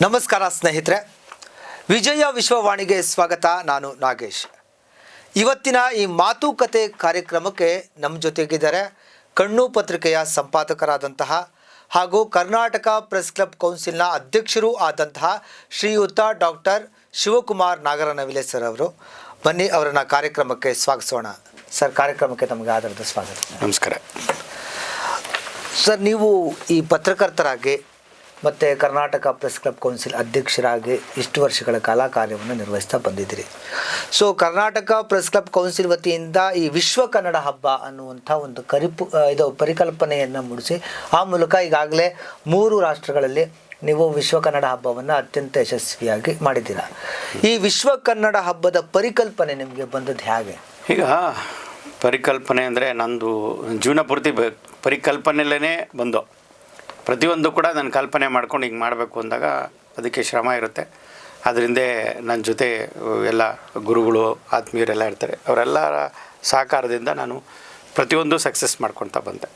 ನಮಸ್ಕಾರ ಸ್ನೇಹಿತರೆ, ವಿಜಯ ವಿಶ್ವವಾಣಿಗೆ ಸ್ವಾಗತ. ನಾನು ನಾಗೇಶ್. ಇವತ್ತಿನ ಈ ಮಾತುಕತೆ ಕಾರ್ಯಕ್ರಮಕ್ಕೆ ನಮ್ಮ ಜೊತೆಗಿದ್ದಾರೆ ಕಣ್ಣು ಪತ್ರಿಕೆಯ ಸಂಪಾದಕರಾದಂತಹ ಹಾಗೂ ಕರ್ನಾಟಕ ಪ್ರೆಸ್ ಕ್ಲಬ್ ಕೌನ್ಸಿಲ್ನ ಅಧ್ಯಕ್ಷರೂ ಆದಂತಹ ಶ್ರೀಯುತ ಡಾಕ್ಟರ್ ಶಿವಕುಮಾರ್ ನಾಗರನವಿಲೆ ಸರ್ ಅವರು. ಬನ್ನಿ ಅವರನ್ನು ಕಾರ್ಯಕ್ರಮಕ್ಕೆ ಸ್ವಾಗತಿಸೋಣ. ಸರ್, ಕಾರ್ಯಕ್ರಮಕ್ಕೆ ತಮಗೆ ಆಧಾರದ ಸ್ವಾಗತ. ನಮಸ್ಕಾರ ಸರ್, ನೀವು ಈ ಪತ್ರಕರ್ತರಾಗಿ ಮತ್ತು ಕರ್ನಾಟಕ ಪ್ರೆಸ್ ಕ್ಲಬ್ ಕೌನ್ಸಿಲ್ ಅಧ್ಯಕ್ಷರಾಗಿ ಇಷ್ಟು ವರ್ಷಗಳ ಕಾಲ ಕಾರ್ಯವನ್ನು ನಿರ್ವಹಿಸ್ತಾ ಬಂದಿದ್ದೀರಿ. So Karnataka press club council ವತಿಯಿಂದ ಈ ವಿಶ್ವ ಕನ್ನಡ ಹಬ್ಬ ಅನ್ನುವಂಥ ಒಂದು ಪರಿಕಲ್ಪನೆಯನ್ನು ಮೂಡಿಸಿ ಆ ಮೂಲಕ ಈಗಾಗಲೇ 3 ರಾಷ್ಟ್ರಗಳಲ್ಲಿ ನೀವು ವಿಶ್ವ ಕನ್ನಡ ಹಬ್ಬವನ್ನು ಅತ್ಯಂತ ಯಶಸ್ವಿಯಾಗಿ ಮಾಡಿದ್ದೀರಾ. ಈ ವಿಶ್ವ ಕನ್ನಡ ಹಬ್ಬದ ಪರಿಕಲ್ಪನೆ ನಿಮಗೆ ಬಂದದ್ದು ಹೇಗೆ? ಈಗ ಪರಿಕಲ್ಪನೆ ಅಂದರೆ ನಂದು ಜೀವನ ಪೂರ್ತಿ ಪರಿಕಲ್ಪನೆಯಲ್ಲೇ ಬಂದು ಪ್ರತಿಯೊಂದು ಕೂಡ ನಾನು ಕಲ್ಪನೆ ಮಾಡ್ಕೊಂಡು ಹಿಂಗೆ ಮಾಡಬೇಕು ಅಂದಾಗ ಅದಕ್ಕೆ ಶ್ರಮ ಇರುತ್ತೆ. ಅದರಿಂದ ನನ್ನ ಜೊತೆ ಎಲ್ಲ ಗುರುಗಳು ಆತ್ಮೀಯರೆಲ್ಲ ಇರ್ತಾರೆ. ಅವರೆಲ್ಲರ ಸಹಕಾರದಿಂದ ನಾನು ಪ್ರತಿಯೊಂದು ಸಕ್ಸಸ್ ಮಾಡ್ಕೊಳ್ತಾ ಬಂದೆ.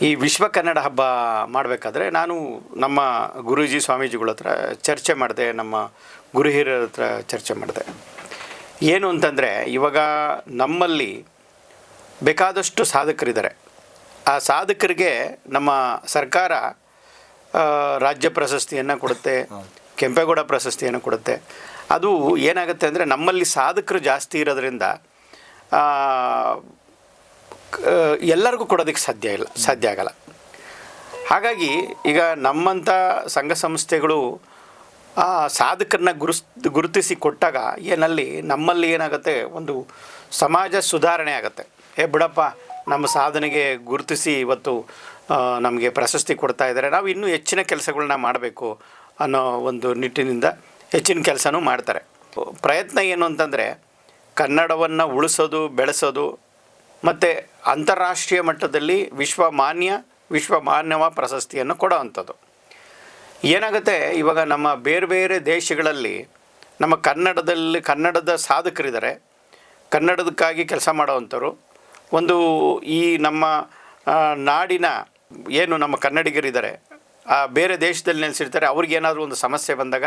ಈ ವಿಶ್ವ ಕನ್ನಡ ಹಬ್ಬ ಮಾಡಬೇಕಾದ್ರೆ ನಾನು ನಮ್ಮ ಗುರೂಜಿ ಸ್ವಾಮೀಜಿಗಳ ಹತ್ರ ಚರ್ಚೆ ಮಾಡಿದೆ, ನಮ್ಮ ಗುರು ಹಿರಿಯರ ಹತ್ರ ಚರ್ಚೆ ಮಾಡಿದೆ. ಏನು ಅಂತಂದರೆ, ಇವಾಗ ನಮ್ಮಲ್ಲಿ ಬೇಕಾದಷ್ಟು ಸಾಧಕರಿದ್ದಾರೆ. ಆ ಸಾಧಕರಿಗೆ ನಮ್ಮ ಸರ್ಕಾರ ರಾಜ್ಯ ಪ್ರಶಸ್ತಿಯನ್ನು ಕೊಡುತ್ತೆ, ಕೆಂಪೇಗೌಡ ಪ್ರಶಸ್ತಿಯನ್ನು ಕೊಡುತ್ತೆ. ಅದು ಏನಾಗುತ್ತೆ ಅಂದರೆ, ನಮ್ಮಲ್ಲಿ ಸಾಧಕರು ಜಾಸ್ತಿ ಇರೋದ್ರಿಂದ ಎಲ್ಲರಿಗೂ ಕೊಡೋದಕ್ಕೆ ಸಾಧ್ಯ ಆಗಲ್ಲ. ಹಾಗಾಗಿ ಈಗ ನಮ್ಮಂಥ ಸಂಘ ಸಂಸ್ಥೆಗಳು ಆ ಸಾಧಕರನ್ನ ಗುರುತಿಸಿ ಕೊಟ್ಟಾಗ ನಮ್ಮಲ್ಲಿ ಏನಾಗುತ್ತೆ, ಒಂದು ಸಮಾಜ ಸುಧಾರಣೆ ಆಗುತ್ತೆ. ಬಿಡಪ್ಪ, ನಮ್ಮ ಸಾಧನೆಗೆ ಗುರುತಿಸಿ ಇವತ್ತು ನಮಗೆ ಪ್ರಶಸ್ತಿ ಕೊಡ್ತಾ ಇದ್ದಾರೆ, ನಾವು ಇನ್ನೂ ಹೆಚ್ಚಿನ ಕೆಲಸಗಳನ್ನ ಮಾಡಬೇಕು ಅನ್ನೋ ಒಂದು ನಿಟ್ಟಿನಿಂದ ಹೆಚ್ಚಿನ ಕೆಲಸನೂ ಮಾಡ್ತಾರೆ. ಪ್ರಯತ್ನ ಏನು ಅಂತಂದರೆ, ಕನ್ನಡವನ್ನು ಉಳಿಸೋದು, ಬೆಳೆಸೋದು ಮತ್ತು ಅಂತಾರಾಷ್ಟ್ರೀಯ ಮಟ್ಟದಲ್ಲಿ ವಿಶ್ವಮಾನ್ಯವ ಪ್ರಶಸ್ತಿಯನ್ನು ಕೊಡೋವಂಥದ್ದು. ಏನಾಗುತ್ತೆ, ಇವಾಗ ನಮ್ಮ ಬೇರೆ ಬೇರೆ ದೇಶಗಳಲ್ಲಿ ನಮ್ಮ ಕನ್ನಡದ ಸಾಧಕರಿದ್ದಾರೆ, ಕನ್ನಡದಕ್ಕಾಗಿ ಕೆಲಸ ಮಾಡೋವಂಥವ್ರು. ಒಂದು ಈ ನಮ್ಮ ನಾಡಿನ ಏನು ನಮ್ಮ ಕನ್ನಡಿಗರಿದ್ದಾರೆ, ಆ ಬೇರೆ ದೇಶದಲ್ಲಿ ನೆಲೆಸಿರ್ತಾರೆ, ಅವ್ರಿಗೇನಾದರೂ ಒಂದು ಸಮಸ್ಯೆ ಬಂದಾಗ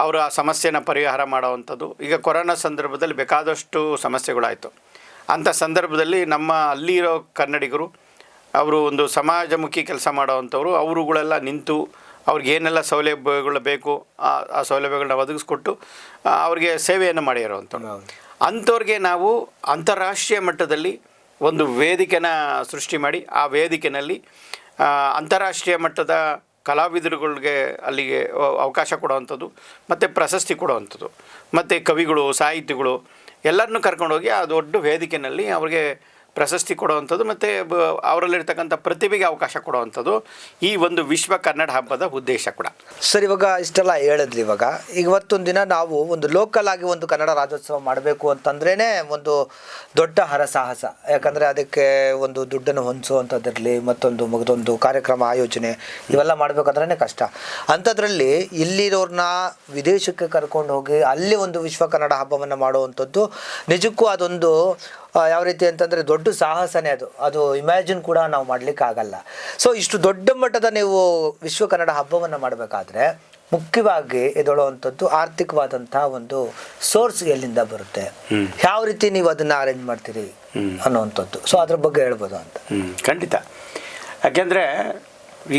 ಅವರು ಆ ಸಮಸ್ಯೆನ ಪರಿಹಾರ ಮಾಡೋವಂಥದ್ದು. ಈಗ ಕೊರೋನಾ ಸಂದರ್ಭದಲ್ಲಿ ಬೇಕಾದಷ್ಟು ಸಮಸ್ಯೆಗಳಾಯಿತು. ಅಂಥ ಸಂದರ್ಭದಲ್ಲಿ ನಮ್ಮ ಅಲ್ಲಿರೋ ಕನ್ನಡಿಗರು ಅವರು ಒಂದು ಸಮಾಜಮುಖಿ ಕೆಲಸ ಮಾಡೋವಂಥವ್ರು, ಅವರುಗಳೆಲ್ಲ ನಿಂತು ಅವ್ರಿಗೇನೆಲ್ಲ ಸೌಲಭ್ಯಗಳು ಬೇಕು ಆ ಸೌಲಭ್ಯಗಳನ್ನ ಒದಗಿಸ್ಕೊಟ್ಟು ಅವ್ರಿಗೆ ಸೇವೆಯನ್ನು ಮಾಡಿರೋವಂಥವ್ರು. ಅಂಥವ್ರಿಗೆ ನಾವು ಅಂತಾರಾಷ್ಟ್ರೀಯ ಮಟ್ಟದಲ್ಲಿ ಒಂದು ವೇದಿಕೆನ ಸೃಷ್ಟಿ ಮಾಡಿ ಆ ವೇದಿಕೆಯಲ್ಲಿ ಅಂತಾರಾಷ್ಟ್ರೀಯ ಮಟ್ಟದ ಕಲಾವಿದರುಗಳಿಗೆ ಅಲ್ಲಿಗೆ ಅವಕಾಶ ಕೊಡುವಂಥದ್ದು ಮತ್ತು ಪ್ರಶಸ್ತಿ ಕೊಡುವಂಥದ್ದು ಮತ್ತು ಕವಿಗಳು, ಸಾಹಿತಿಗಳು ಎಲ್ಲರನ್ನೂ ಕರ್ಕೊಂಡೋಗಿ ಆ ದೊಡ್ಡ ವೇದಿಕೆಯಲ್ಲಿ ಅವ್ರಿಗೆ ಪ್ರಶಸ್ತಿ ಕೊಡುವಂಥದ್ದು ಮತ್ತು ಅವರಲ್ಲಿರ್ತಕ್ಕಂಥ ಪ್ರತಿಭೆಗೆ ಅವಕಾಶ ಕೊಡುವಂಥದ್ದು ಈ ಒಂದು ವಿಶ್ವ ಕನ್ನಡ ಹಬ್ಬದ ಉದ್ದೇಶ ಕೂಡ. ಸರ್, ಇವಾಗ ಇಷ್ಟೆಲ್ಲ ಹೇಳಿದ್ರಿ. ಇವತ್ತೊಂದು ದಿನ ನಾವು ಒಂದು ಲೋಕಲ್ ಆಗಿ ಒಂದು ಕನ್ನಡ ರಾಜ್ಯೋತ್ಸವ ಮಾಡಬೇಕು ಅಂತಂದ್ರೇ ಒಂದು ದೊಡ್ಡ ಹರಸಾಹಸ. ಯಾಕಂದರೆ ಅದಕ್ಕೆ ಒಂದು ದುಡ್ಡನ್ನು ಹೊಂದಿಸುವಂಥದ್ದಿರಲಿ, ಮಗದೊಂದು ಕಾರ್ಯಕ್ರಮ ಆಯೋಜನೆ ಇವೆಲ್ಲ ಮಾಡಬೇಕಂದ್ರೇ ಕಷ್ಟ. ಅಂಥದ್ರಲ್ಲಿ ಇಲ್ಲಿರೋರನ್ನ ವಿದೇಶಕ್ಕೆ ಕರ್ಕೊಂಡು ಹೋಗಿ ಅಲ್ಲಿ ಒಂದು ವಿಶ್ವ ಕನ್ನಡ ಹಬ್ಬವನ್ನು ಮಾಡುವಂಥದ್ದು ನಿಜಕ್ಕೂ ಅದೊಂದು ಯಾವ ರೀತಿ ಅಂತಂದರೆ ದೊಡ್ಡ ಸಾಹಸನೇ. ಅದು ಇಮ್ಯಾಜಿನ್ ಕೂಡ ನಾವು ಮಾಡಲಿಕ್ಕಾಗಲ್ಲ. ಸೊ ಇಷ್ಟು ದೊಡ್ಡ ಮಟ್ಟದ ನೀವು ವಿಶ್ವ ಕನ್ನಡ ಹಬ್ಬವನ್ನು ಮಾಡಬೇಕಾದ್ರೆ ಮುಖ್ಯವಾಗಿ ಎದುಳುವಂಥದ್ದು ಆರ್ಥಿಕವಾದಂಥ ಒಂದು ಸೋರ್ಸ್ ಎಲ್ಲಿಂದ ಬರುತ್ತೆ, ಯಾವ ರೀತಿ ನೀವು ಅದನ್ನು ಅರೇಂಜ್ ಮಾಡ್ತೀರಿ ಅನ್ನೋವಂಥದ್ದು. ಸೊ ಅದ್ರ ಬಗ್ಗೆ ಹೇಳ್ಬೋದು ಅಂತ. ಖಂಡಿತ. ಯಾಕೆಂದರೆ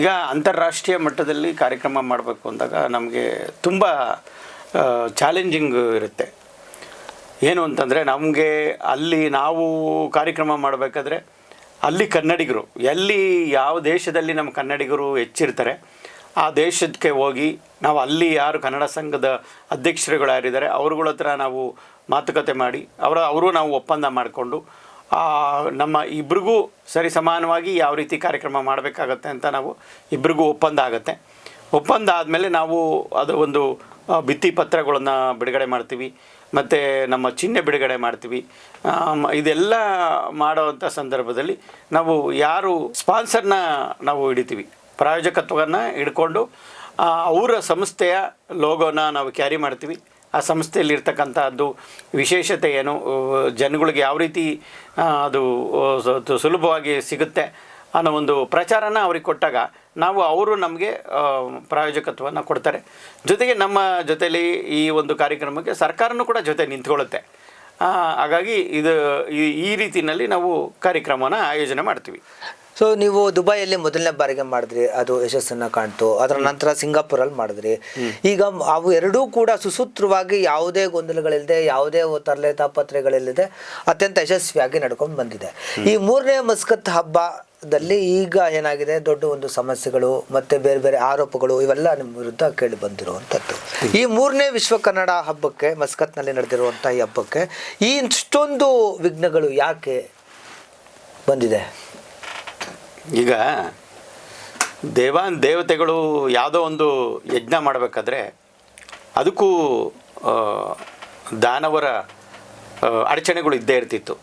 ಈಗ ಅಂತಾರಾಷ್ಟ್ರೀಯ ಮಟ್ಟದಲ್ಲಿ ಕಾರ್ಯಕ್ರಮ ಮಾಡಬೇಕು ಅಂದಾಗ ನಮಗೆ ತುಂಬ ಚಾಲೆಂಜಿಂಗ್ ಇರುತ್ತೆ. ಏನು ಅಂತಂದರೆ, ನಮಗೆ ಅಲ್ಲಿ ನಾವು ಕಾರ್ಯಕ್ರಮ ಮಾಡಬೇಕಾದ್ರೆ ಅಲ್ಲಿ ಕನ್ನಡಿಗರು ಯಾವ ದೇಶದಲ್ಲಿ ನಮ್ಮ ಕನ್ನಡಿಗರು ಹೆಚ್ಚಿರ್ತಾರೆ ಆ ದೇಶಕ್ಕೆ ಹೋಗಿ ನಾವು ಅಲ್ಲಿ ಯಾರು ಕನ್ನಡ ಸಂಘದ ಅಧ್ಯಕ್ಷರುಗಳು ಯಾರಿದ್ದಾರೆ ಅವ್ರುಗಳ ಹತ್ರ ನಾವು ಮಾತುಕತೆ ಮಾಡಿ ಅವರು ನಾವು ಒಪ್ಪಂದ ಮಾಡಿಕೊಂಡು ನಮ್ಮ ಇಬ್ರಿಗೂ ಸರಿ ಸಮಾನವಾಗಿ ಯಾವ ರೀತಿ ಕಾರ್ಯಕ್ರಮ ಮಾಡಬೇಕಾಗತ್ತೆ ಅಂತ ನಾವು ಇಬ್ರಿಗೂ ಒಪ್ಪಂದ ಆಗುತ್ತೆ. ಒಪ್ಪಂದ ಆದಮೇಲೆ ನಾವು ಅದು ಒಂದು ಭಿತ್ತಿ ಪತ್ರಗಳನ್ನು ಬಿಡುಗಡೆ ಮಾಡ್ತೀವಿ ಮತ್ತು ನಮ್ಮ ಚಿಹ್ನೆ ಬಿಡುಗಡೆ ಮಾಡ್ತೀವಿ. ಇದೆಲ್ಲ ಮಾಡೋವಂಥ ಸಂದರ್ಭದಲ್ಲಿ ನಾವು ಯಾರು ಸ್ಪಾನ್ಸರ್ನ ನಾವು ಹಿಡಿತೀವಿ, ಪ್ರಾಯೋಜಕತ್ವವನ್ನು ಹಿಡ್ಕೊಂಡು ಅವರ ಸಂಸ್ಥೆಯ ಲೋಗೋನ ನಾವು ಕ್ಯಾರಿ ಮಾಡ್ತೀವಿ. ಆ ಸಂಸ್ಥೆಯಲ್ಲಿರ್ತಕ್ಕಂಥದ್ದು ವಿಶೇಷತೆ ಏನು, ಜನಗಳಿಗೆ ಯಾವ ರೀತಿ ಅದು ಸುಲಭವಾಗಿ ಸಿಗುತ್ತೆ ಅನ್ನೋ ಒಂದು ಪ್ರಚಾರನ ಅವ್ರಿಗೆ ಕೊಟ್ಟಾಗ ನಾವು ಅವರು ನಮಗೆ ಪ್ರಾಯೋಜಕತ್ವವನ್ನು ಕೊಡ್ತಾರೆ. ಜೊತೆಗೆ ನಮ್ಮ ಜೊತೆಯಲ್ಲಿ ಈ ಒಂದು ಕಾರ್ಯಕ್ರಮಕ್ಕೆ ಸರ್ಕಾರನೂ ಕೂಡ ಜೊತೆ ನಿಂತ್ಕೊಳ್ಳುತ್ತೆ. ಹಾಗಾಗಿ ಇದು ಈ ರೀತಿಯಲ್ಲಿ ನಾವು ಕಾರ್ಯಕ್ರಮನ ಆಯೋಜನೆ ಮಾಡ್ತೀವಿ. ಸೊ ನೀವು ದುಬೈಯಲ್ಲಿ ಮೊದಲನೇ ಬಾರಿಗೆ ಮಾಡಿದ್ರಿ, ಅದು ಯಶಸ್ಸನ್ನು ಕಾಣ್ತು. ಅದರ ನಂತರ ಸಿಂಗಾಪುರಲ್ಲಿ ಮಾಡಿದ್ರಿ. ಈಗ ಅವು ಎರಡೂ ಕೂಡ ಸುಸೂತ್ರವಾಗಿ ಯಾವುದೇ ಗೊಂದಲಗಳಿಲ್ಲದೆ, ಯಾವುದೇ ತರಲೆ ತಾಪತ್ರೆಗಳಿಲ್ಲದೆ ಅತ್ಯಂತ ಯಶಸ್ವಿಯಾಗಿ ನಡ್ಕೊಂಡು ಬಂದಿದೆ. ಈ ಮೂರನೇ ಮಸ್ಕತ್ ಹಬ್ಬದಲ್ಲಿ ಈಗ ಏನಾಗಿದೆ, ದೊಡ್ಡ ಒಂದು ಸಮಸ್ಯೆಗಳು ಮತ್ತು ಬೇರೆ ಬೇರೆ ಆರೋಪಗಳು ಇವೆಲ್ಲ ನಿಮ್ಮ ವಿರುದ್ಧ ಕೇಳಿ ಬಂದಿರುವಂಥದ್ದು. ಈ ಮೂರನೇ ವಿಶ್ವ ಕನ್ನಡ ಹಬ್ಬಕ್ಕೆ, ಮಸ್ಕತ್ನಲ್ಲಿ ನಡೆದಿರುವಂಥ ಈ ಹಬ್ಬಕ್ಕೆ ಈ ಇಷ್ಟೊಂದು ವಿಘ್ನಗಳು ಯಾಕೆ ಬಂದಿದೆ? ಈಗ ದೇವತೆಗಳು ಯಾವುದೋ ಒಂದು ಯಜ್ಞ ಮಾಡಬೇಕಾದ್ರೆ ಅದಕ್ಕೂ ದಾನವರ ಅಡಚಣೆಗಳು ಇದ್ದೇ ಇರ್ತಿತ್ತು.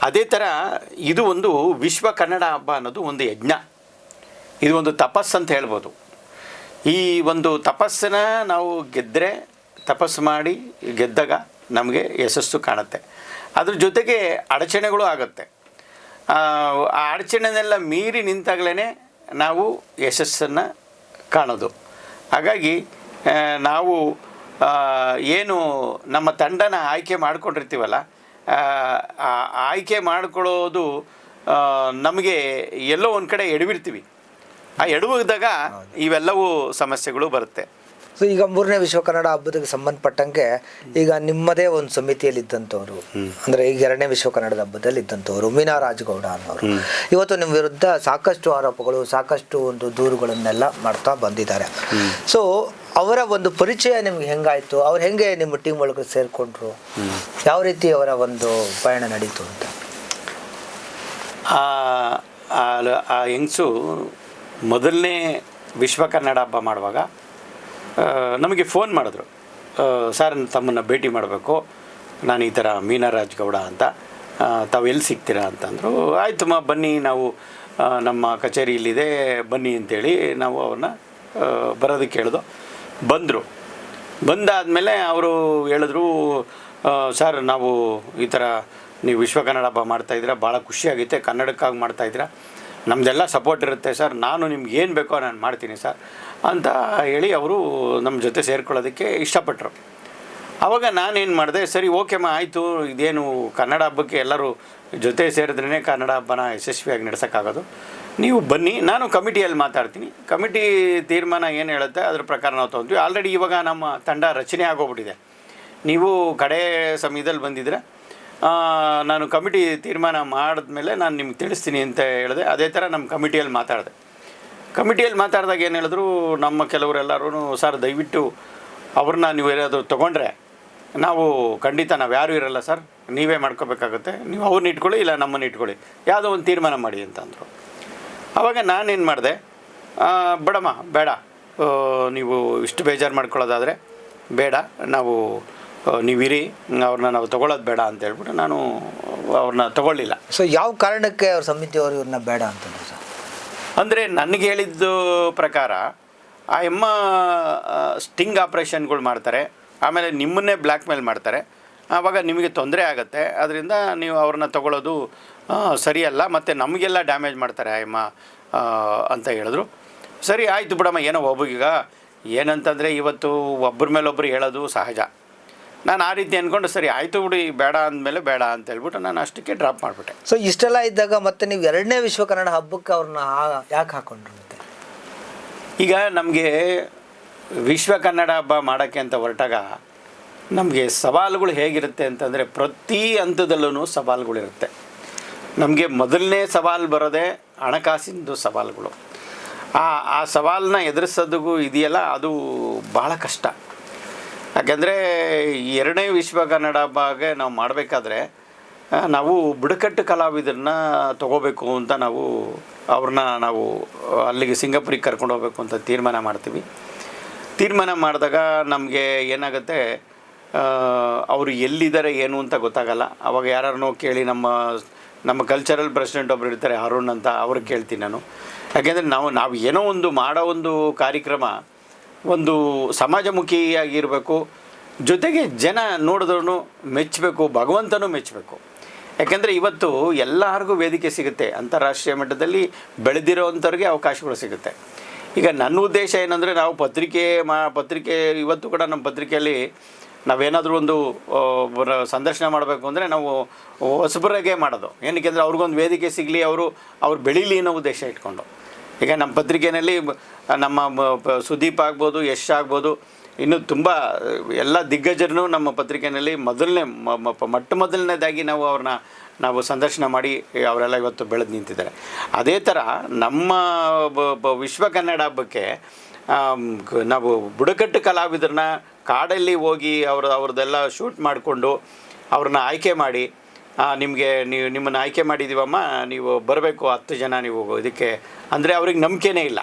ಅದೇ ಥರ ಇದು ಒಂದು ವಿಶ್ವ ಕನ್ನಡ ಹಬ್ಬ ಅನ್ನೋದು ಒಂದು ಯಜ್ಞ, ಇದು ಒಂದು ತಪಸ್ಸು ಅಂತ ಹೇಳ್ಬೋದು. ಈ ಒಂದು ತಪಸ್ಸನ್ನು ನಾವು ಗೆದ್ದರೆ, ತಪಸ್ಸು ಮಾಡಿ ಗೆದ್ದಾಗ ನಮಗೆ ಯಶಸ್ಸು ಕಾಣುತ್ತೆ. ಅದ್ರ ಜೊತೆಗೆ ಅಡಚಣೆಗಳು ಆಗುತ್ತೆ. ಆ ಅಡಚಣೆನೆಲ್ಲ ಮೀರಿ ನಿಂತಾಗಲೇ ನಾವು ಯಶಸ್ಸನ್ನು ಕಾಣೋದು. ಹಾಗಾಗಿ ನಾವು ಏನು ನಮ್ಮ ತಂಡನ ಆಯ್ಕೆ ಮಾಡ್ಕೊಂಡಿರ್ತೀವಲ್ಲ, ಆಯ್ಕೆ ಮಾಡ್ಕೊಳ್ಳೋದು ನಮಗೆ ಎಲ್ಲೋ ಒಂದು ಕಡೆ ಎಡವಿರ್ತೀವಿ. ಆ ಎಡವಿದಾಗ ಇವೆಲ್ಲವೂ ಸಮಸ್ಯೆಗಳು ಬರುತ್ತೆ. ಸೊ ಈಗ ಮೂರನೇ ವಿಶ್ವ ಕನ್ನಡ ಹಬ್ಬಕ್ಕೆ ಸಂಬಂಧಪಟ್ಟಂಗೆ ಈಗ ನಿಮ್ಮದೇ ಒಂದು ಸಮಿತಿಯಲ್ಲಿ ಇದ್ದಂಥವ್ರು, ಅಂದರೆ ಈಗ ಎರಡನೇ ವಿಶ್ವ ಕನ್ನಡದ ಹಬ್ಬದಲ್ಲಿ ಇದ್ದಂಥವ್ರು ಮೀನಾ ರಾಜಗೌಡ ಅನ್ನೋರು ಇವತ್ತು ನಿಮ್ಮ ವಿರುದ್ಧ ಸಾಕಷ್ಟು ಆರೋಪಗಳು, ಸಾಕಷ್ಟು ಒಂದು ದೂರುಗಳನ್ನೆಲ್ಲ ಮಾಡ್ತಾ ಬಂದಿದ್ದಾರೆ. ಸೊ ಅವರ ಒಂದು ಪರಿಚಯ ನಿಮ್ಗೆ ಹೆಂಗಾಯಿತು? ಅವ್ರು ಹೆಂಗೆ ನಿಮ್ಮ ಟೀಮ್ ಒಳಗೆ ಸೇರಿಕೊಂಡ್ರು? ಯಾವ ರೀತಿ ಅವರ ಒಂದು ಪಯಣ ನಡೀತು ಅಂತ? ಆ ಹೆಂಗಸು ಮೊದಲನೇ ವಿಶ್ವ ಕನ್ನಡ ಹಬ್ಬ ಮಾಡುವಾಗ ನಮಗೆ ಫೋನ್ ಮಾಡಿದ್ರು, ಸರ್ ತಮ್ಮನ್ನು ಭೇಟಿ ಮಾಡಬೇಕು, ನಾನು ಈ ಥರ ಮೀನಾ ರಾಜಗೌಡ ಅಂತ, ತಾವು ಎಲ್ಲಿ ಸಿಗ್ತೀರಾ ಅಂತಂದರು. ಆಯ್ತಮ್ಮ ಬನ್ನಿ, ನಾವು ನಮ್ಮ ಕಚೇರಿ ಇಲ್ಲಿದೆ ಬನ್ನಿ ಅಂತೇಳಿ ನಾವು ಅವ್ರನ್ನ ಬರೋದಕ್ಕೆ ಹೇಳಿದ್ರು. ಬಂದರು. ಬಂದಾದಮೇಲೆ ಅವರು ಹೇಳಿದ್ರು, ಸರ್ ನಾವು ಈ ಥರ ನೀವು ವಿಶ್ವ ಕನ್ನಡ ಹಬ್ಬ ಮಾಡ್ತಾಯಿದ್ದೀರಾ, ಭಾಳ ಖುಷಿಯಾಗುತ್ತೆ, ಕನ್ನಡಕ್ಕಾಗಿ ಮಾಡ್ತಾಯಿದ್ದೀರಾ, ನಮ್ಮದೆಲ್ಲ ಸಪೋರ್ಟ್ ಇರುತ್ತೆ ಸರ್, ನಾನು ನಿಮ್ಗೆ ಏನು ಬೇಕೋ ನಾನು ಮಾಡ್ತೀನಿ ಸರ್ ಅಂತ ಹೇಳಿ ಅವರು ನಮ್ಮ ಜೊತೆ ಸೇರ್ಕೊಳ್ಳೋದಕ್ಕೆ ಇಷ್ಟಪಟ್ಟರು. ಆವಾಗ ನಾನೇನು ಮಾಡಿದೆ, ಸರಿ ಓಕೆಮ್ಮ ಆಯಿತು, ಇದೇನು ಕನ್ನಡ ಹಬ್ಬಕ್ಕೆ ಎಲ್ಲರೂ ಜೊತೆ ಸೇರಿದ್ರೇ ಕನ್ನಡ ಹಬ್ಬನ ಯಶಸ್ವಿಯಾಗಿ ನಡೆಸೋಕ್ಕಾಗೋದು, ನೀವು ಬನ್ನಿ, ನಾನು ಕಮಿಟಿಯಲ್ಲಿ ಮಾತಾಡ್ತೀನಿ, ಕಮಿಟಿ ತೀರ್ಮಾನ ಏನು ಹೇಳುತ್ತೆ ಅದ್ರ ಪ್ರಕಾರ ನಾವು ತೊಗೊಂಡ್ವಿ. ಆಲ್ರೆಡಿ ಇವಾಗ ನಮ್ಮ ತಂಡ ರಚನೆ ಆಗೋಗ್ಬಿಟ್ಟಿದೆ, ನೀವು ಕಡೆ ಸಮಯದಲ್ಲಿ ಬಂದಿದ್ರೆ ನಾನು ಕಮಿಟಿ ತೀರ್ಮಾನ ಮಾಡಿದ್ಮೇಲೆ ನಾನು ನಿಮ್ಗೆ ತಿಳಿಸ್ತೀನಿ ಅಂತ ಹೇಳಿದೆ. ಅದೇ ಥರ ನಮ್ಮ ಕಮಿಟಿಯಲ್ಲಿ ಮಾತಾಡಿದೆ. ಕಮಿಟಿಯಲ್ಲಿ ಮಾತಾಡಿದಾಗ ಏನು ಹೇಳಿದ್ರು, ನಮ್ಮ ಕೆಲವರೆಲ್ಲರೂ ಸರ್ ದಯವಿಟ್ಟು ಅವ್ರನ್ನ ನೀವು ಏನಾದರೂ ತೊಗೊಂಡ್ರೆ ನಾವು ಖಂಡಿತ ನಾವು ಯಾರೂ ಇರಲ್ಲ ಸರ್, ನೀವೇ ಮಾಡ್ಕೋಬೇಕಾಗುತ್ತೆ, ನೀವು ಅವ್ರನ್ನ ಇಟ್ಕೊಳ್ಳಿ ಇಲ್ಲ ನಮ್ಮನ್ನು ಇಟ್ಕೊಳ್ಳಿ, ಯಾವುದೋ ಒಂದು ತೀರ್ಮಾನ ಮಾಡಿ ಅಂತಂದರು. ಆವಾಗ ನಾನೇನು ಮಾಡಿದೆ, ಬೇಡಮ್ಮ ಬೇಡ, ನೀವು ಇಷ್ಟು ಬೇಜಾರು ಮಾಡ್ಕೊಳ್ಳೋದಾದರೆ ಬೇಡ, ನಾವು ನೀವಿರಿ, ಅವ್ರನ್ನ ನಾವು ತೊಗೊಳ್ಳೋದು ಬೇಡ ಅಂತ ಹೇಳ್ಬಿಟ್ಟು ನಾನು ಅವ್ರನ್ನ ತೊಗೊಳ್ಳಿಲ್ಲ. ಸೊ ಯಾವ ಕಾರಣಕ್ಕೆ ಅವ್ರ ಸಮಿತಿಯವರು ಇವ್ರನ್ನ ಬೇಡ ಅಂತಂದ್ರು ಸರ್? ಅಂದರೆ ನನಗೆ ಹೇಳಿದ್ದು ಪ್ರಕಾರ ಆ ಎಮ್ಮ ಸ್ಟಿಂಗ್ ಆಪ್ರೇಷನ್ಗಳು ಮಾಡ್ತಾರೆ, ಆಮೇಲೆ ನಿಮ್ಮನ್ನೇ ಬ್ಲ್ಯಾಕ್ ಮೇಲ್ ಮಾಡ್ತಾರೆ, ಆವಾಗ ನಿಮಗೆ ತೊಂದರೆ ಆಗುತ್ತೆ, ಅದರಿಂದ ನೀವು ಅವ್ರನ್ನ ತೊಗೊಳ್ಳೋದು ಸರಿಯಲ್ಲ, ಮತ್ತು ನಮಗೆಲ್ಲ ಡ್ಯಾಮೇಜ್ ಮಾಡ್ತಾರೆ ಆ ಎಮ್ಮ ಅಂತ ಹೇಳಿದ್ರು. ಸರಿ ಆಯಿತು ಬಿಡಮ್ಮ, ಏನೋ ಒಬ್ಬಗೀಗ ಏನಂತಂದರೆ ಇವತ್ತು ಒಬ್ಬರ ಮೇಲೊಬ್ಬರು ಹೇಳೋದು ಸಹಜ. ನಾನು ಆ ರೀತಿ ಅಂದ್ಕೊಂಡು ಸರಿ ಆಯಿತು ಬಿಡಿ, ಬೇಡ ಅಂದಮೇಲೆ ಬೇಡ ಅಂತ ಹೇಳ್ಬಿಟ್ಟು ನಾನು ಅಷ್ಟಕ್ಕೆ ಡ್ರಾಪ್ ಮಾಡಿಬಿಟ್ಟೆ. ಸೊ ಇಷ್ಟೆಲ್ಲ ಇದ್ದಾಗ ಮತ್ತೆ ನೀವು ಎರಡನೇ ವಿಶ್ವ ಕನ್ನಡ ಹಬ್ಬಕ್ಕೆ ಅವ್ರನ್ನ ಯಾಕೆ ಹಾಕೊಂಡ್ರು? ಮತ್ತೆ ಈಗ ನಮಗೆ ವಿಶ್ವ ಕನ್ನಡ ಹಬ್ಬ ಮಾಡೋಕ್ಕೆ ಅಂತ ಹೊರಟಾಗ ನಮಗೆ ಸವಾಲುಗಳು ಹೇಗಿರುತ್ತೆ ಅಂತಂದರೆ ಪ್ರತಿ ಹಂತದಲ್ಲೂ ಸವಾಲುಗಳಿರುತ್ತೆ. ನಮಗೆ ಮೊದಲನೇ ಸವಾಲು ಬರೋದೇ ಹಣಕಾಸಿಂದು ಸವಾಲುಗಳು. ಆ ಸವಾಲನ್ನ ಎದುರಿಸೋದಕ್ಕೂ ಇದೆಯಲ್ಲ, ಅದು ಭಾಳ ಕಷ್ಟ. ಯಾಕೆಂದರೆ ಎರಡನೇ ವಿಶ್ವ ಕನ್ನಡ ಹಬ್ಬಗೆ ನಾವು ಮಾಡಬೇಕಾದ್ರೆ ನಾವು ಬುಡಕಟ್ಟು ಕಲಾವಿದರನ್ನ ತೊಗೋಬೇಕು ಅಂತ ಅವ್ರನ್ನ ನಾವು ಅಲ್ಲಿಗೆ ಸಿಂಗಾಪುರಿಗೆ ಕರ್ಕೊಂಡು ಹೋಗ್ಬೇಕು ಅಂತ ತೀರ್ಮಾನ ಮಾಡ್ತೀವಿ. ತೀರ್ಮಾನ ಮಾಡಿದಾಗ ನಮಗೆ ಏನಾಗುತ್ತೆ, ಅವರು ಎಲ್ಲಿದ್ದಾರೆ ಏನು ಅಂತ ಗೊತ್ತಾಗಲ್ಲ. ಅವಾಗ ಯಾರನ್ನೋ ಕೇಳಿ ನಮ್ಮ ಕಲ್ಚರಲ್ ಪ್ರೆಸಿಡೆಂಟ್ ಒಬ್ರು ಇರ್ತಾರೆ ಅರುಣ್ ಅಂತ, ಅವ್ರಿಗೆ ಕೇಳ್ತೀನಿ ನಾನು. ಯಾಕೆಂದರೆ ನಾವು ಏನೋ ಒಂದು ಮಾಡೋ ಒಂದು ಕಾರ್ಯಕ್ರಮ ಒಂದು ಸಮಾಜಮುಖಿಯಾಗಿರಬೇಕು, ಜೊತೆಗೆ ಜನ ನೋಡಿದ್ರೂ ಮೆಚ್ಚಬೇಕು, ಭಗವಂತನೂ ಮೆಚ್ಚಬೇಕು. ಯಾಕೆಂದರೆ ಇವತ್ತು ಎಲ್ಲರಿಗೂ ವೇದಿಕೆ ಸಿಗುತ್ತೆ, ಅಂತಾರಾಷ್ಟ್ರೀಯ ಮಟ್ಟದಲ್ಲಿ ಬೆಳೆದಿರೋವಂಥವ್ರಿಗೆ ಅವಕಾಶಗಳು ಸಿಗುತ್ತೆ. ಈಗ ನನ್ನ ಉದ್ದೇಶ ಏನಂದರೆ ನಾವು ಪತ್ರಿಕೆ ಇವತ್ತು ಕೂಡ ನಮ್ಮ ಪತ್ರಿಕೆಯಲ್ಲಿ ನಾವೇನಾದರೂ ಒಂದು ಸಂದರ್ಶನ ಮಾಡಬೇಕು ಅಂದರೆ ನಾವು ಹೊಸಬರಿಗೆ ಮಾಡೋದು. ಏನಕ್ಕೆ ಅಂದರೆ ಅವ್ರಿಗೊಂದು ವೇದಿಕೆ ಸಿಗಲಿ, ಅವ್ರು ಬೆಳೀಲಿ ಅನ್ನೋ ಉದ್ದೇಶ ಇಟ್ಕೊಂಡು. ಈಗ ನಮ್ಮ ಪತ್ರಿಕೆಯಲ್ಲಿ ನಮ್ಮ ಸುದೀಪ್ ಆಗ್ಬೋದು, ಯಶ್ ಆಗ್ಬೋದು, ಇನ್ನು ತುಂಬ ಎಲ್ಲ ದಿಗ್ಗಜರನ್ನು ನಮ್ಮ ಪತ್ರಿಕೆಯಲ್ಲಿ ಮೊದಲನೇದಾಗಿ ನಾವು ಸಂದರ್ಶನ ಮಾಡಿ ಅವರೆಲ್ಲ ಇವತ್ತು ಬೆಳೆದು ನಿಂತಿದ್ದಾರೆ. ಅದೇ ಥರ ನಮ್ಮ ವಿಶ್ವ ಕನ್ನಡ ಹಬ್ಬಕ್ಕೆ ನಾವು ಬುಡಕಟ್ಟು ಕಲಾವಿದರನ್ನ ಕಾಡಲ್ಲಿ ಹೋಗಿ ಅವ್ರದ್ದೆಲ್ಲ ಶೂಟ್ ಮಾಡಿಕೊಂಡು ಅವ್ರನ್ನ ಆಯ್ಕೆ ಮಾಡಿ ನಿಮ್ಮನ್ನು ಆಯ್ಕೆ ಮಾಡಿದ್ದೀವಮ್ಮ, ನೀವು ಬರಬೇಕು 10 ಜನ ನೀವು ಇದಕ್ಕೆ ಅಂದರೆ ಅವ್ರಿಗೆ ನಂಬಿಕೆನೇ ಇಲ್ಲ.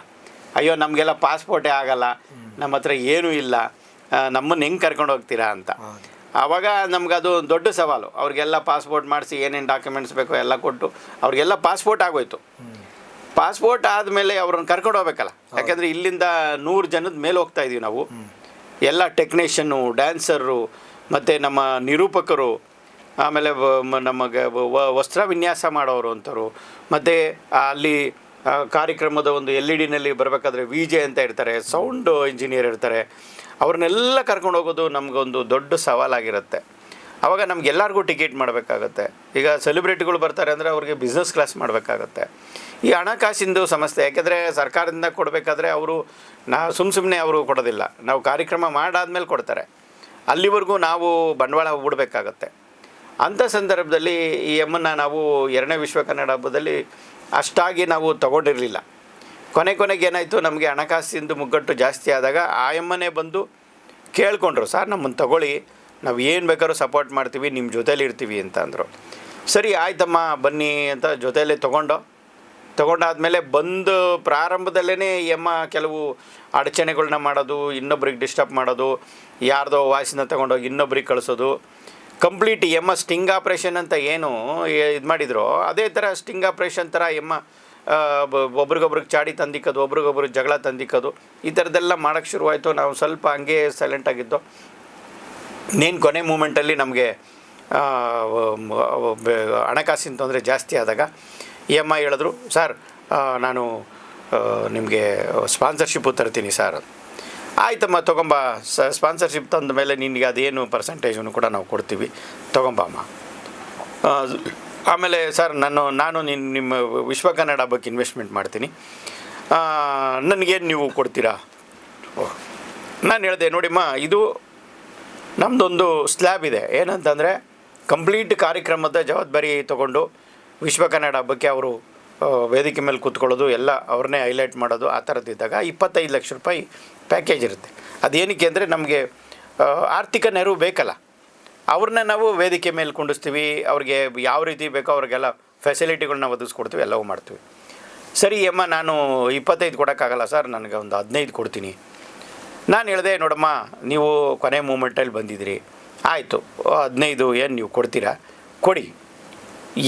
ಅಯ್ಯೋ ನಮಗೆಲ್ಲ ಪಾಸ್ಪೋರ್ಟೇ ಆಗಲ್ಲ, ನಮ್ಮ ಹತ್ರ ಏನೂ ಇಲ್ಲ, ನಮ್ಮನ್ನು ಹೆಂಗೆ ಕರ್ಕೊಂಡು ಹೋಗ್ತೀರಾ ಅಂತ. ಆವಾಗ ನಮಗದು ದೊಡ್ಡ ಸವಾಲು. ಅವ್ರಿಗೆಲ್ಲ ಪಾಸ್ಪೋರ್ಟ್ ಮಾಡಿಸಿ ಏನೇನು ಡಾಕ್ಯುಮೆಂಟ್ಸ್ ಬೇಕೋ ಎಲ್ಲ ಕೊಟ್ಟು ಅವ್ರಿಗೆಲ್ಲ ಪಾಸ್ಪೋರ್ಟ್ ಆಗೋಯ್ತು. ಪಾಸ್ಪೋರ್ಟ್ ಆದಮೇಲೆ ಅವ್ರನ್ನ ಕರ್ಕೊಂಡು ಹೋಗ್ಬೇಕಲ್ಲ, ಯಾಕೆಂದರೆ ಇಲ್ಲಿಂದ 100 ಜನದ ಮೇಲೆ ಹೋಗ್ತಾ ಇದ್ದೀವಿ ನಾವು. ಎಲ್ಲ ಟೆಕ್ನಿಷಿಯನ್ನು, ಡ್ಯಾನ್ಸರು, ಮತ್ತು ನಮ್ಮ ನಿರೂಪಕರು, ಆಮೇಲೆ ನಮಗೆ ವಸ್ತ್ರ ವಿನ್ಯಾಸ ಮಾಡೋರು ಅಂಥವ್ರು, ಮತ್ತು ಅಲ್ಲಿ ಕಾರ್ಯಕ್ರಮದ ಒಂದು LED ಬರಬೇಕಾದ್ರೆ VJ ಅಂತ ಇರ್ತಾರೆ, ಸೌಂಡ್ ಇಂಜಿನಿಯರ್ ಇರ್ತಾರೆ. ಅವ್ರನ್ನೆಲ್ಲ ಕರ್ಕೊಂಡು ಹೋಗೋದು ನಮಗೊಂದು ದೊಡ್ಡ ಸವಾಲಾಗಿರುತ್ತೆ. ಆವಾಗ ನಮಗೆಲ್ಲರಿಗೂ ಟಿಕೆಟ್ ಮಾಡಬೇಕಾಗತ್ತೆ. ಈಗ ಸೆಲೆಬ್ರಿಟಿಗಳು ಬರ್ತಾರೆ ಅಂದರೆ ಅವ್ರಿಗೆ ಬಿಸ್ನೆಸ್ ಕ್ಲಾಸ್ ಮಾಡಬೇಕಾಗತ್ತೆ. ಈ ಹಣಕಾಸಿಂದು ಸಮಸ್ಯೆ, ಯಾಕೆಂದರೆ ಸರ್ಕಾರದಿಂದ ಕೊಡಬೇಕಾದ್ರೆ ಸುಮ್ಮನೆ ಅವರು ಕೊಡೋದಿಲ್ಲ, ನಾವು ಕಾರ್ಯಕ್ರಮ ಮಾಡಾದ್ಮೇಲೆ ಕೊಡ್ತಾರೆ. ಅಲ್ಲಿವರೆಗೂ ನಾವು ಬಂಡವಾಳ ಹೂಡಬೇಕಾಗತ್ತೆ. ಅಂಥ ಸಂದರ್ಭದಲ್ಲಿ ಈ ಎಮ್ಮನ್ನು ನಾವು 2ನೇ ವಿಶ್ವ ಕನ್ನಡ ಹಬ್ಬದಲ್ಲಿ ಅಷ್ಟಾಗಿ ನಾವು ತಗೊಂಡಿರಲಿಲ್ಲ. ಕೊನೆಗೆ ಏನಾಯಿತು, ನಮಗೆ ಹಣಕಾಸಿಂದು ಮುಗ್ಗಟ್ಟು ಜಾಸ್ತಿ ಆದಾಗ ಆ ಎಮ್ಮನೇ ಬಂದು ಕೇಳ್ಕೊಂಡ್ರು, ಸರ್ ನಮ್ಮನ್ನು ತಗೊಳ್ಳಿ, ನಾವು ಏನು ಬೇಕಾದ್ರೂ ಸಪೋರ್ಟ್ ಮಾಡ್ತೀವಿ, ನಿಮ್ಮ ಜೊತೇಲಿ ಇರ್ತೀವಿ ಅಂತ ಅಂದರು. ಸರಿ ಆಯ್ತಮ್ಮ ಬನ್ನಿ ಅಂತ ಜೊತೆಯಲ್ಲೇ ತೊಗೊಂಡಾದ್ಮೇಲೆ ಬಂದು ಪ್ರಾರಂಭದಲ್ಲೇ ಎಮ್ಮ ಕೆಲವು ಅಡಚಣೆಗಳನ್ನ ಮಾಡೋದು, ಇನ್ನೊಬ್ರಿಗೆ ಡಿಸ್ಟರ್ಬ್ ಮಾಡೋದು, ಯಾರ್ದೋ ವಾಯ್ಸನ್ನ ತೊಗೊಂಡೋಗಿ ಇನ್ನೊಬ್ರಿಗೆ ಕಳಿಸೋದು. ಕಂಪ್ಲೀಟ್ ಎಮ್ಮ ಸ್ಟಿಂಗ್ ಆಪ್ರೇಷನ್ ಅಂತ ಏನು ಇದು ಮಾಡಿದ್ರು, ಅದೇ ಥರ ಸ್ಟಿಂಗ್ ಆಪ್ರೇಷನ್ ಥರ ಎಮ್ಮ ಒಬ್ರಿಗೊಬ್ರಿಗೆ ಚಾಡಿ ತಂದಿಕ್ಕೋದು, ಒಬ್ರಿಗೊಬ್ರಿಗೆ ಜಗಳ ತಂದಿಕ್ಕೋದು, ಈ ಥರದ್ದೆಲ್ಲ ಮಾಡೋಕ್ಕೆ ಶುರುವಾಯಿತು. ನಾವು ಸ್ವಲ್ಪ ಹಂಗೆ ಸೈಲೆಂಟಾಗಿದ್ದು. ಕೊನೆ ಮೂಮೆಂಟಲ್ಲಿ ನಮಗೆ ಹಣಕಾಸಿನ ತೊಂದರೆ ಜಾಸ್ತಿ ಆದಾಗ ಎಮ್ಮ ಹೇಳಿದ್ರು, ಸರ್ ನಾನು ನಿಮಗೆ ಸ್ಪಾನ್ಸರ್ಶಿಪ್ಪು ತರ್ತೀನಿ ಸರ್. ಆಯ್ತಮ್ಮ ತೊಗೊಂಬ, ಸ್ಪಾನ್ಸರ್ಶಿಪ್ ತಂದ ಮೇಲೆ ನಿನಗೆ ಅದೇನು ಪರ್ಸೆಂಟೇಜನ್ನು ಕೂಡ ನಾವು ಕೊಡ್ತೀವಿ, ತೊಗೊಂಬಮ್ಮ. ಆಮೇಲೆ ಸರ್ ನಾನು ನಿಮ್ಮ ವಿಶ್ವ ಕನ್ನಡ ಹಬ್ಬಕ್ಕೆ ಇನ್ವೆಸ್ಟ್ಮೆಂಟ್ ಮಾಡ್ತೀನಿ, ನನಗೇನು ನೀವು ಕೊಡ್ತೀರಾ? ನಾನು ಹೇಳಿದೆ, ನೋಡಿಮ್ಮ, ಇದು ನಮ್ಮದೊಂದು ಸ್ಲ್ಯಾಬ್ ಇದೆ, ಏನಂತಂದರೆ ಕಂಪ್ಲೀಟ್ ಕಾರ್ಯಕ್ರಮದ ಜವಾಬ್ದಾರಿ ತೊಗೊಂಡು ವಿಶ್ವ ಕನ್ನಡ ಹಬ್ಬಕ್ಕೆ ಅವರು ವೇದಿಕೆ ಮೇಲೆ ಕೂತ್ಕೊಳ್ಳೋದು ಎಲ್ಲ ಅವ್ರನ್ನೇ ಹೈಲೈಟ್ ಮಾಡೋದು. ಆ ಥರದ್ದಿದ್ದಾಗ 25 ಲಕ್ಷ ರೂಪಾಯಿ ಪ್ಯಾಕೇಜ್ ಇರುತ್ತೆ. ಅದೇನಕ್ಕೆ ಅಂದರೆ ನಮಗೆ ಆರ್ಥಿಕ ನೆರವು ಬೇಕಲ್ಲ, ಅವ್ರನ್ನ ನಾವು ವೇದಿಕೆ ಮೇಲೆ ಕುಂಡಿಸ್ತೀವಿ, ಅವ್ರಿಗೆ ಯಾವ ರೀತಿ ಬೇಕೋ ಅವ್ರಿಗೆಲ್ಲ ಫೆಸಿಲಿಟಿಗಳನ್ನ ಒದಗಿಸ್ಕೊಡ್ತೀವಿ, ಎಲ್ಲವೂ ಮಾಡ್ತೀವಿ. ಸರಿ ಅಮ್ಮ, ನಾನು 25 ಕೊಡೋಕ್ಕಾಗಲ್ಲ ಸರ್, ನನಗೆ ಒಂದು 15 ಕೊಡ್ತೀನಿ. ನಾನು ಹೇಳಿದೆ, ನೋಡಮ್ಮ, ನೀವು ಕೊನೆ ಮೂಮೆಂಟಲ್ಲಿ ಬಂದಿದ್ದೀರಿ, ಆಯಿತು 15 ಏನು ನೀವು ಕೊಡ್ತೀರಾ ಕೊಡಿ,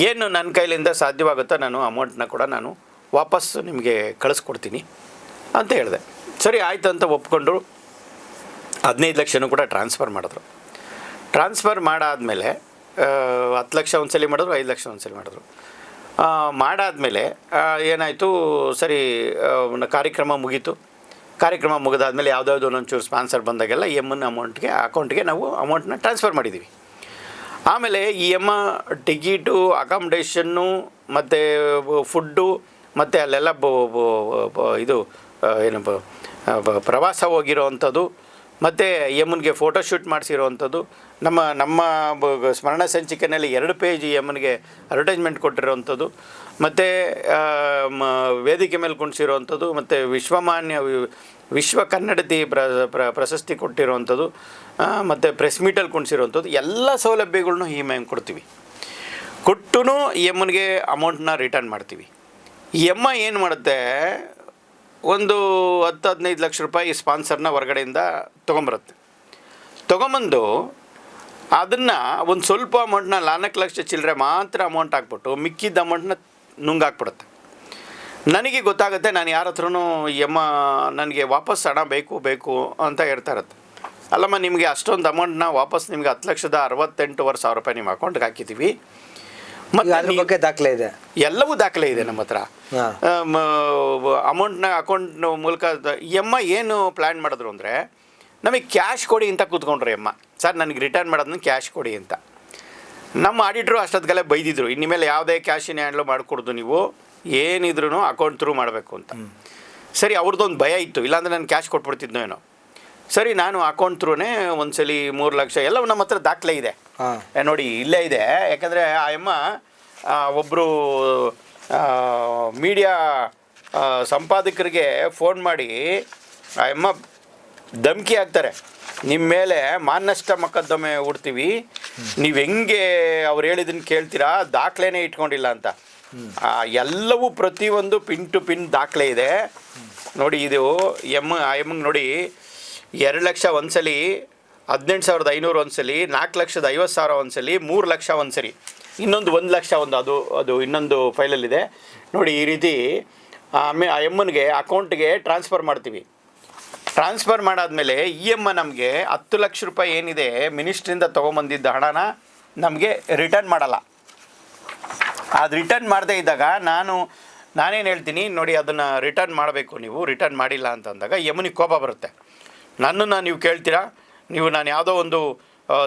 ಏನು ನನ್ನ ಕೈಲಿಂದ ಸಾಧ್ಯವಾಗುತ್ತೋ ನಾನು ಅಮೌಂಟನ್ನ ಕೂಡ ನಾನು ವಾಪಸ್ಸು ನಿಮಗೆ ಕಳಿಸ್ಕೊಡ್ತೀನಿ ಅಂತ ಹೇಳಿದೆ. ಸರಿ ಆಯಿತು ಅಂತ ಒಪ್ಕೊಂಡ್ರು. 15 ಲಕ್ಷನೂ ಕೂಡ ಟ್ರಾನ್ಸ್ಫರ್ ಮಾಡಿದ್ರು. ಟ್ರಾನ್ಸ್ಫರ್ ಮಾಡಾದಮೇಲೆ 10 ಲಕ್ಷ ಒಂದ್ಸಲಿ ಮಾಡಿದ್ರು, 5 ಲಕ್ಷ ಒಂದ್ಸಲಿ ಮಾಡಿದ್ರು. ಮಾಡಾದಮೇಲೆ ಏನಾಯಿತು, ಸರಿ ಕಾರ್ಯಕ್ರಮ ಮುಗೀತು. ಕಾರ್ಯಕ್ರಮ ಮುಗಿದಾದ್ಮೇಲೆ ಯಾವುದಾದ್ರು ಒಂಚೂರು ಸ್ಪಾನ್ಸರ್ ಬಂದಾಗೆಲ್ಲ ಎಮ್ಮನ ಅಕೌಂಟ್ಗೆ ನಾವು ಅಮೌಂಟನ್ನ ಟ್ರಾನ್ಸ್ಫರ್ ಮಾಡಿದ್ದೀವಿ. ಆಮೇಲೆ ಈ ಎಮ್ಮ ಟಿಕೀಟು, ಅಕಾಮಡೇಷನ್ನು ಮತ್ತು ಫುಡ್ಡು ಮತ್ತು ಅಲ್ಲೆಲ್ಲ ಇದು ಏನಪ್ಪ ಪ್ರವಾಸ ಹೋಗಿರೋವಂಥದ್ದು, ಮತ್ತು ಎಮ್ಮನಿಗೆ ಫೋಟೋಶೂಟ್ ಮಾಡಿಸಿರೋವಂಥದ್ದು, ನಮ್ಮ ಸ್ಮರಣ ಸಂಚಿಕೆಯಲ್ಲಿ 2 ಪೇಜ್ ಎಮ್ಮನಿಗೆ ಅಡ್ವರ್ಟೈಸ್ಮೆಂಟ್ ಕೊಟ್ಟಿರೋವಂಥದ್ದು, ಮತ್ತು ವೇದಿಕೆ ಮೇಲೆ ಕುಣಿಸಿರೋವಂಥದ್ದು, ಮತ್ತು ವಿಶ್ವ ಕನ್ನಡತಿ ಪ್ರಶಸ್ತಿ ಕೊಟ್ಟಿರೋವಂಥದ್ದು, ಮತ್ತು ಪ್ರೆಸ್ ಮೀಟಲ್ಲಿ ಕುಣಿಸಿರೋವಂಥದ್ದು ಎಲ್ಲ ಸೌಲಭ್ಯಗಳ್ನು ಈ ಎಮ್ ಕೊಡ್ತೀವಿ. ಕೊಟ್ಟು ಈ ಎಮ್ಮನಿಗೆ ಅಮೌಂಟನ್ನ ರಿಟರ್ನ್ ಮಾಡ್ತೀವಿ. ಈ ಎಮ್ಮ ಏನು ಮಾಡುತ್ತೆ, ಒಂದು 10-15 ಲಕ್ಷ ರೂಪಾಯಿ ಸ್ಪಾನ್ಸರ್ನ ಹೊರಗಡೆಯಿಂದ ತೊಗೊಂಬರುತ್ತೆ. ತೊಗೊಂಬಂದು ಅದನ್ನು ಒಂದು ಸ್ವಲ್ಪ ಅಮೌಂಟ್ನ 4 ಲಕ್ಷ ಚಿಲ್ಲರೆ ಮಾತ್ರ ಅಮೌಂಟ್ ಹಾಕ್ಬಿಟ್ಟು ಮಿಕ್ಕಿದ್ದ ಅಮೌಂಟ್ನ ನುಂಗಾಕ್ಬಿಡುತ್ತೆ. ನನಗೆ ಗೊತ್ತಾಗುತ್ತೆ, ನಾನು ಯಾರ ಹತ್ರನೂ ಎಮ್ಮ ನನಗೆ ವಾಪಸ್ ಹಣ ಬೇಕು ಅಂತ ಹೇಳ್ತಾ ಇರುತ್ತೆ. ಅಲ್ಲಮ್ಮ, ನಿಮಗೆ ಅಷ್ಟೊಂದು ಅಮೌಂಟ್ನ ವಾಪಸ್ ನಿಮಗೆ 10,68,000 ರೂಪಾಯಿ ನಿಮ್ಮ ಅಕೌಂಟ್ಗೆ ಹಾಕಿದ್ದೀವಿ, ಮತ್ತೆ ಅದ್ರ ಬಗ್ಗೆ ದಾಖಲೆ ಇದೆ, ಎಲ್ಲವೂ ದಾಖಲೆ ಇದೆ ನಮ್ಮ ಹತ್ರ. ಅಮೌಂಟ್ನ ಅಕೌಂಟ್ ಮೂಲಕ ಈ ಅಮ್ಮ ಏನು ಪ್ಲ್ಯಾನ್ ಮಾಡಿದ್ರು ಅಂದರೆ, ನಮಗೆ ಕ್ಯಾಶ್ ಕೊಡಿ ಅಂತ ಕೂತ್ಕೊಂಡ್ರಿ ಅಮ್ಮ. ಸರ್ ನನಗೆ ರಿಟರ್ನ್ ಮಾಡೋದನ್ನ ಕ್ಯಾಶ್ ಕೊಡಿ ಅಂತ. ನಮ್ಮ ಆಡಿಟ್ರು ಅಷ್ಟೊತ್ತಿಗೆಲ್ಲ ಬೈದಿದ್ರು, ಇನ್ಮೇಲೆ ಯಾವುದೇ ಕ್ಯಾಶಿನ ಹ್ಯಾಂಡ್ಲು ಮಾಡಿಕೊಡ್ದು, ನೀವು ಏನಿದ್ರು ಅಕೌಂಟ್ ಥ್ರೂ ಮಾಡಬೇಕು ಅಂತ. ಸರಿ, ಅವ್ರದ್ದೊಂದು ಭಯ ಇತ್ತು, ಇಲ್ಲಾಂದರೆ ನಾನು ಕ್ಯಾಶ್ ಕೊಟ್ಬಿಡ್ತಿದ್ನೋ ಏನೋ. ಸರಿ, ನಾನು ಅಕೌಂಟ್ ಥ್ರೂನೇ ಒಂದ್ಸಲಿ 3 ಲಕ್ಷ ಎಲ್ಲವೂ ನಮ್ಮ ಹತ್ರ ದಾಖಲೆ ಇದೆ ನೋಡಿ, ಇಲ್ಲೇ ಇದೆ. ಯಾಕಂದರೆ ಆ ಅಮ್ಮ ಒಬ್ಬರು ಮೀಡಿಯಾ ಸಂಪಾದಕರಿಗೆ ಫೋನ್ ಮಾಡಿ ಆ ಅಮ್ಮ ಧಮಕಿ ಹಾಕ್ತಾರೆ, ನಿಮ್ಮ ಮೇಲೆ ಮಾನನಷ್ಟ ಮೊಕದ್ದಮೆ ಹೂಡ್ತೀವಿ, ನೀವು ಹೆಂಗೆ ಅವ್ರು ಹೇಳಿದ್ದನ್ನು ಕೇಳ್ತೀರಾ, ದಾಖಲೆನೇ ಇಟ್ಕೊಂಡಿಲ್ಲ ಅಂತ. ಎಲ್ಲವೂ ಪ್ರತಿಯೊಂದು ಪಿನ್ ಟು ಪಿನ್ ದಾಖಲೆ ಇದೆ ನೋಡಿ. ಇದು ಆ ಎಮ್ಮಗೆ ನೋಡಿ, 2 ಲಕ್ಷ ಒಂದ್ಸಲಿ, 18,500 ಒಂದ್ಸಲಿ, 4,50,000 ಒಂದ್ಸಲಿ, 3 ಲಕ್ಷ ಒಂದ್ಸರಿ, ಇನ್ನೊಂದು 1 ಲಕ್ಷ ಅದು ಇನ್ನೊಂದು ಫೈಲಲ್ಲಿದೆ ನೋಡಿ. ಈ ರೀತಿ ಆ ಎಮ್ಮನಿಗೆ ಅಕೌಂಟ್ಗೆ ಟ್ರಾನ್ಸ್ಫರ್ ಮಾಡ್ತೀವಿ. ಟ್ರಾನ್ಸ್ಫರ್ ಮಾಡಾದಮೇಲೆ ಈ ಅಮ್ಮ ನಮಗೆ 10 ಲಕ್ಷ ರೂಪಾಯಿ ಏನಿದೆ ಮಿನಿಸ್ಟ್ರಿಂದ ತೊಗೊಂಬಂದಿದ್ದ ಹಣನ ನಮಗೆ ರಿಟರ್ನ್ ಮಾಡಲ್ಲ. ಅದು ರಿಟರ್ನ್ ಮಾಡದೇ ಇದ್ದಾಗ ನಾನೇನು ಹೇಳ್ತೀನಿ ನೋಡಿ, ಅದನ್ನು ರಿಟರ್ನ್ ಮಾಡಬೇಕು, ನೀವು ರಿಟರ್ನ್ ಮಾಡಿಲ್ಲ ಅಂತಂದಾಗ ಯಮನಿಗೆ ಕೋಪ ಬರುತ್ತೆ. ನನ್ನನ್ನು ನೀವು ಕೇಳ್ತೀರಾ, ನಾನು ಯಾವುದೋ ಒಂದು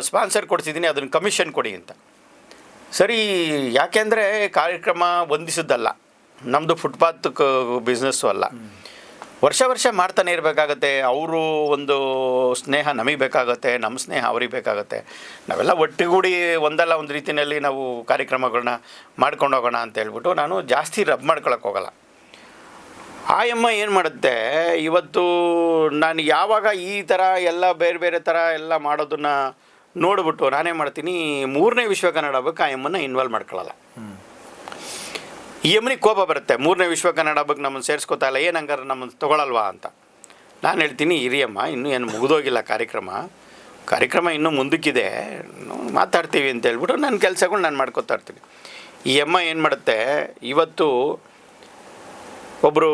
ಸ್ಪಾನ್ಸರ್ ಕೊಡ್ತಿದ್ದೀನಿ, ಅದನ್ನು ಕಮಿಷನ್ ಕೊಡಿ ಅಂತ. ಸರಿ, ಯಾಕೆಂದರೆ ಕಾರ್ಯಕ್ರಮ ಹೊಂದಿಸಿದ್ದಲ್ಲ, ನಮ್ಮದು ಫುಟ್ಪಾತ್ ಬಿಸ್ನೆಸ್ಸು ಅಲ್ಲ. ವರ್ಷ ಮಾಡ್ತಾನೆ ಇರಬೇಕಾಗತ್ತೆ. ಅವರು ಒಂದು ಸ್ನೇಹ ನಮಗೆ ಬೇಕಾಗತ್ತೆ, ನಮ್ಮ ಸ್ನೇಹ ಅವ್ರಿಗೆ ಬೇಕಾಗತ್ತೆ. ನಾವೆಲ್ಲ ಒಟ್ಟುಗೂಡಿ ಒಂದಲ್ಲ ಒಂದು ರೀತಿಯಲ್ಲಿ ನಾವು ಕಾರ್ಯಕ್ರಮಗಳನ್ನ ಮಾಡ್ಕೊಂಡು ಹೋಗೋಣ ಅಂತ ಹೇಳ್ಬಿಟ್ಟು ನಾನು ಜಾಸ್ತಿ ರಬ್ ಮಾಡ್ಕೊಳಕ್ಕೆ ಹೋಗಲ್ಲ. ಆ ಅಮ್ಮ ಏನು ಮಾಡುತ್ತೆ, ಇವತ್ತು ನಾನು ಯಾವಾಗ ಈ ಥರ ಎಲ್ಲ ಬೇರೆ ಥರ ಎಲ್ಲ ಮಾಡೋದನ್ನು ನೋಡ್ಬಿಟ್ಟು ನಾನೇ ಮಾಡ್ತೀನಿ, 3ನೇ ವಿಶ್ವ ಕನ್ನಡ ಹಬ್ಬಕ್ಕೆ ಆ ಅಮ್ಮನ ಇನ್ವಾಲ್ವ್ ಮಾಡ್ಕೊಳ್ಳಲ್ಲ. ಈ ಅಮ್ಮನಿಗೆ ಕೋಪ ಬರುತ್ತೆ, 3ನೇ ವಿಶ್ವ ಕನ್ನಡ ಹಬ್ಬಕ್ಕೆ ನಮ್ಮನ್ನು ಸೇರಿಸ್ಕೊತಾ ಇಲ್ಲ, ಏನು ಹಂಗಾರೆ ನಮ್ಮನ್ನು ತೊಗೊಳಲ್ವಾ ಅಂತ. ನಾನು ಹೇಳ್ತೀನಿ, ಹಿರಿಯಮ್ಮ, ಇನ್ನೂ ಏನು ಮುಗಿದೋಗಿಲ್ಲ ಕಾರ್ಯಕ್ರಮ ಇನ್ನೂ ಮುಂದಕ್ಕಿದೆ, ಮಾತಾಡ್ತೀವಿ ಅಂತ ಹೇಳ್ಬಿಟ್ಟು ನನ್ನ ಕೆಲಸಗಳು ನಾನು ಮಾಡ್ಕೊತಾ ಇರ್ತೀನಿ. ಈ ಅಮ್ಮ ಏನು ಮಾಡುತ್ತೆ, ಇವತ್ತು ಒಬ್ಬರು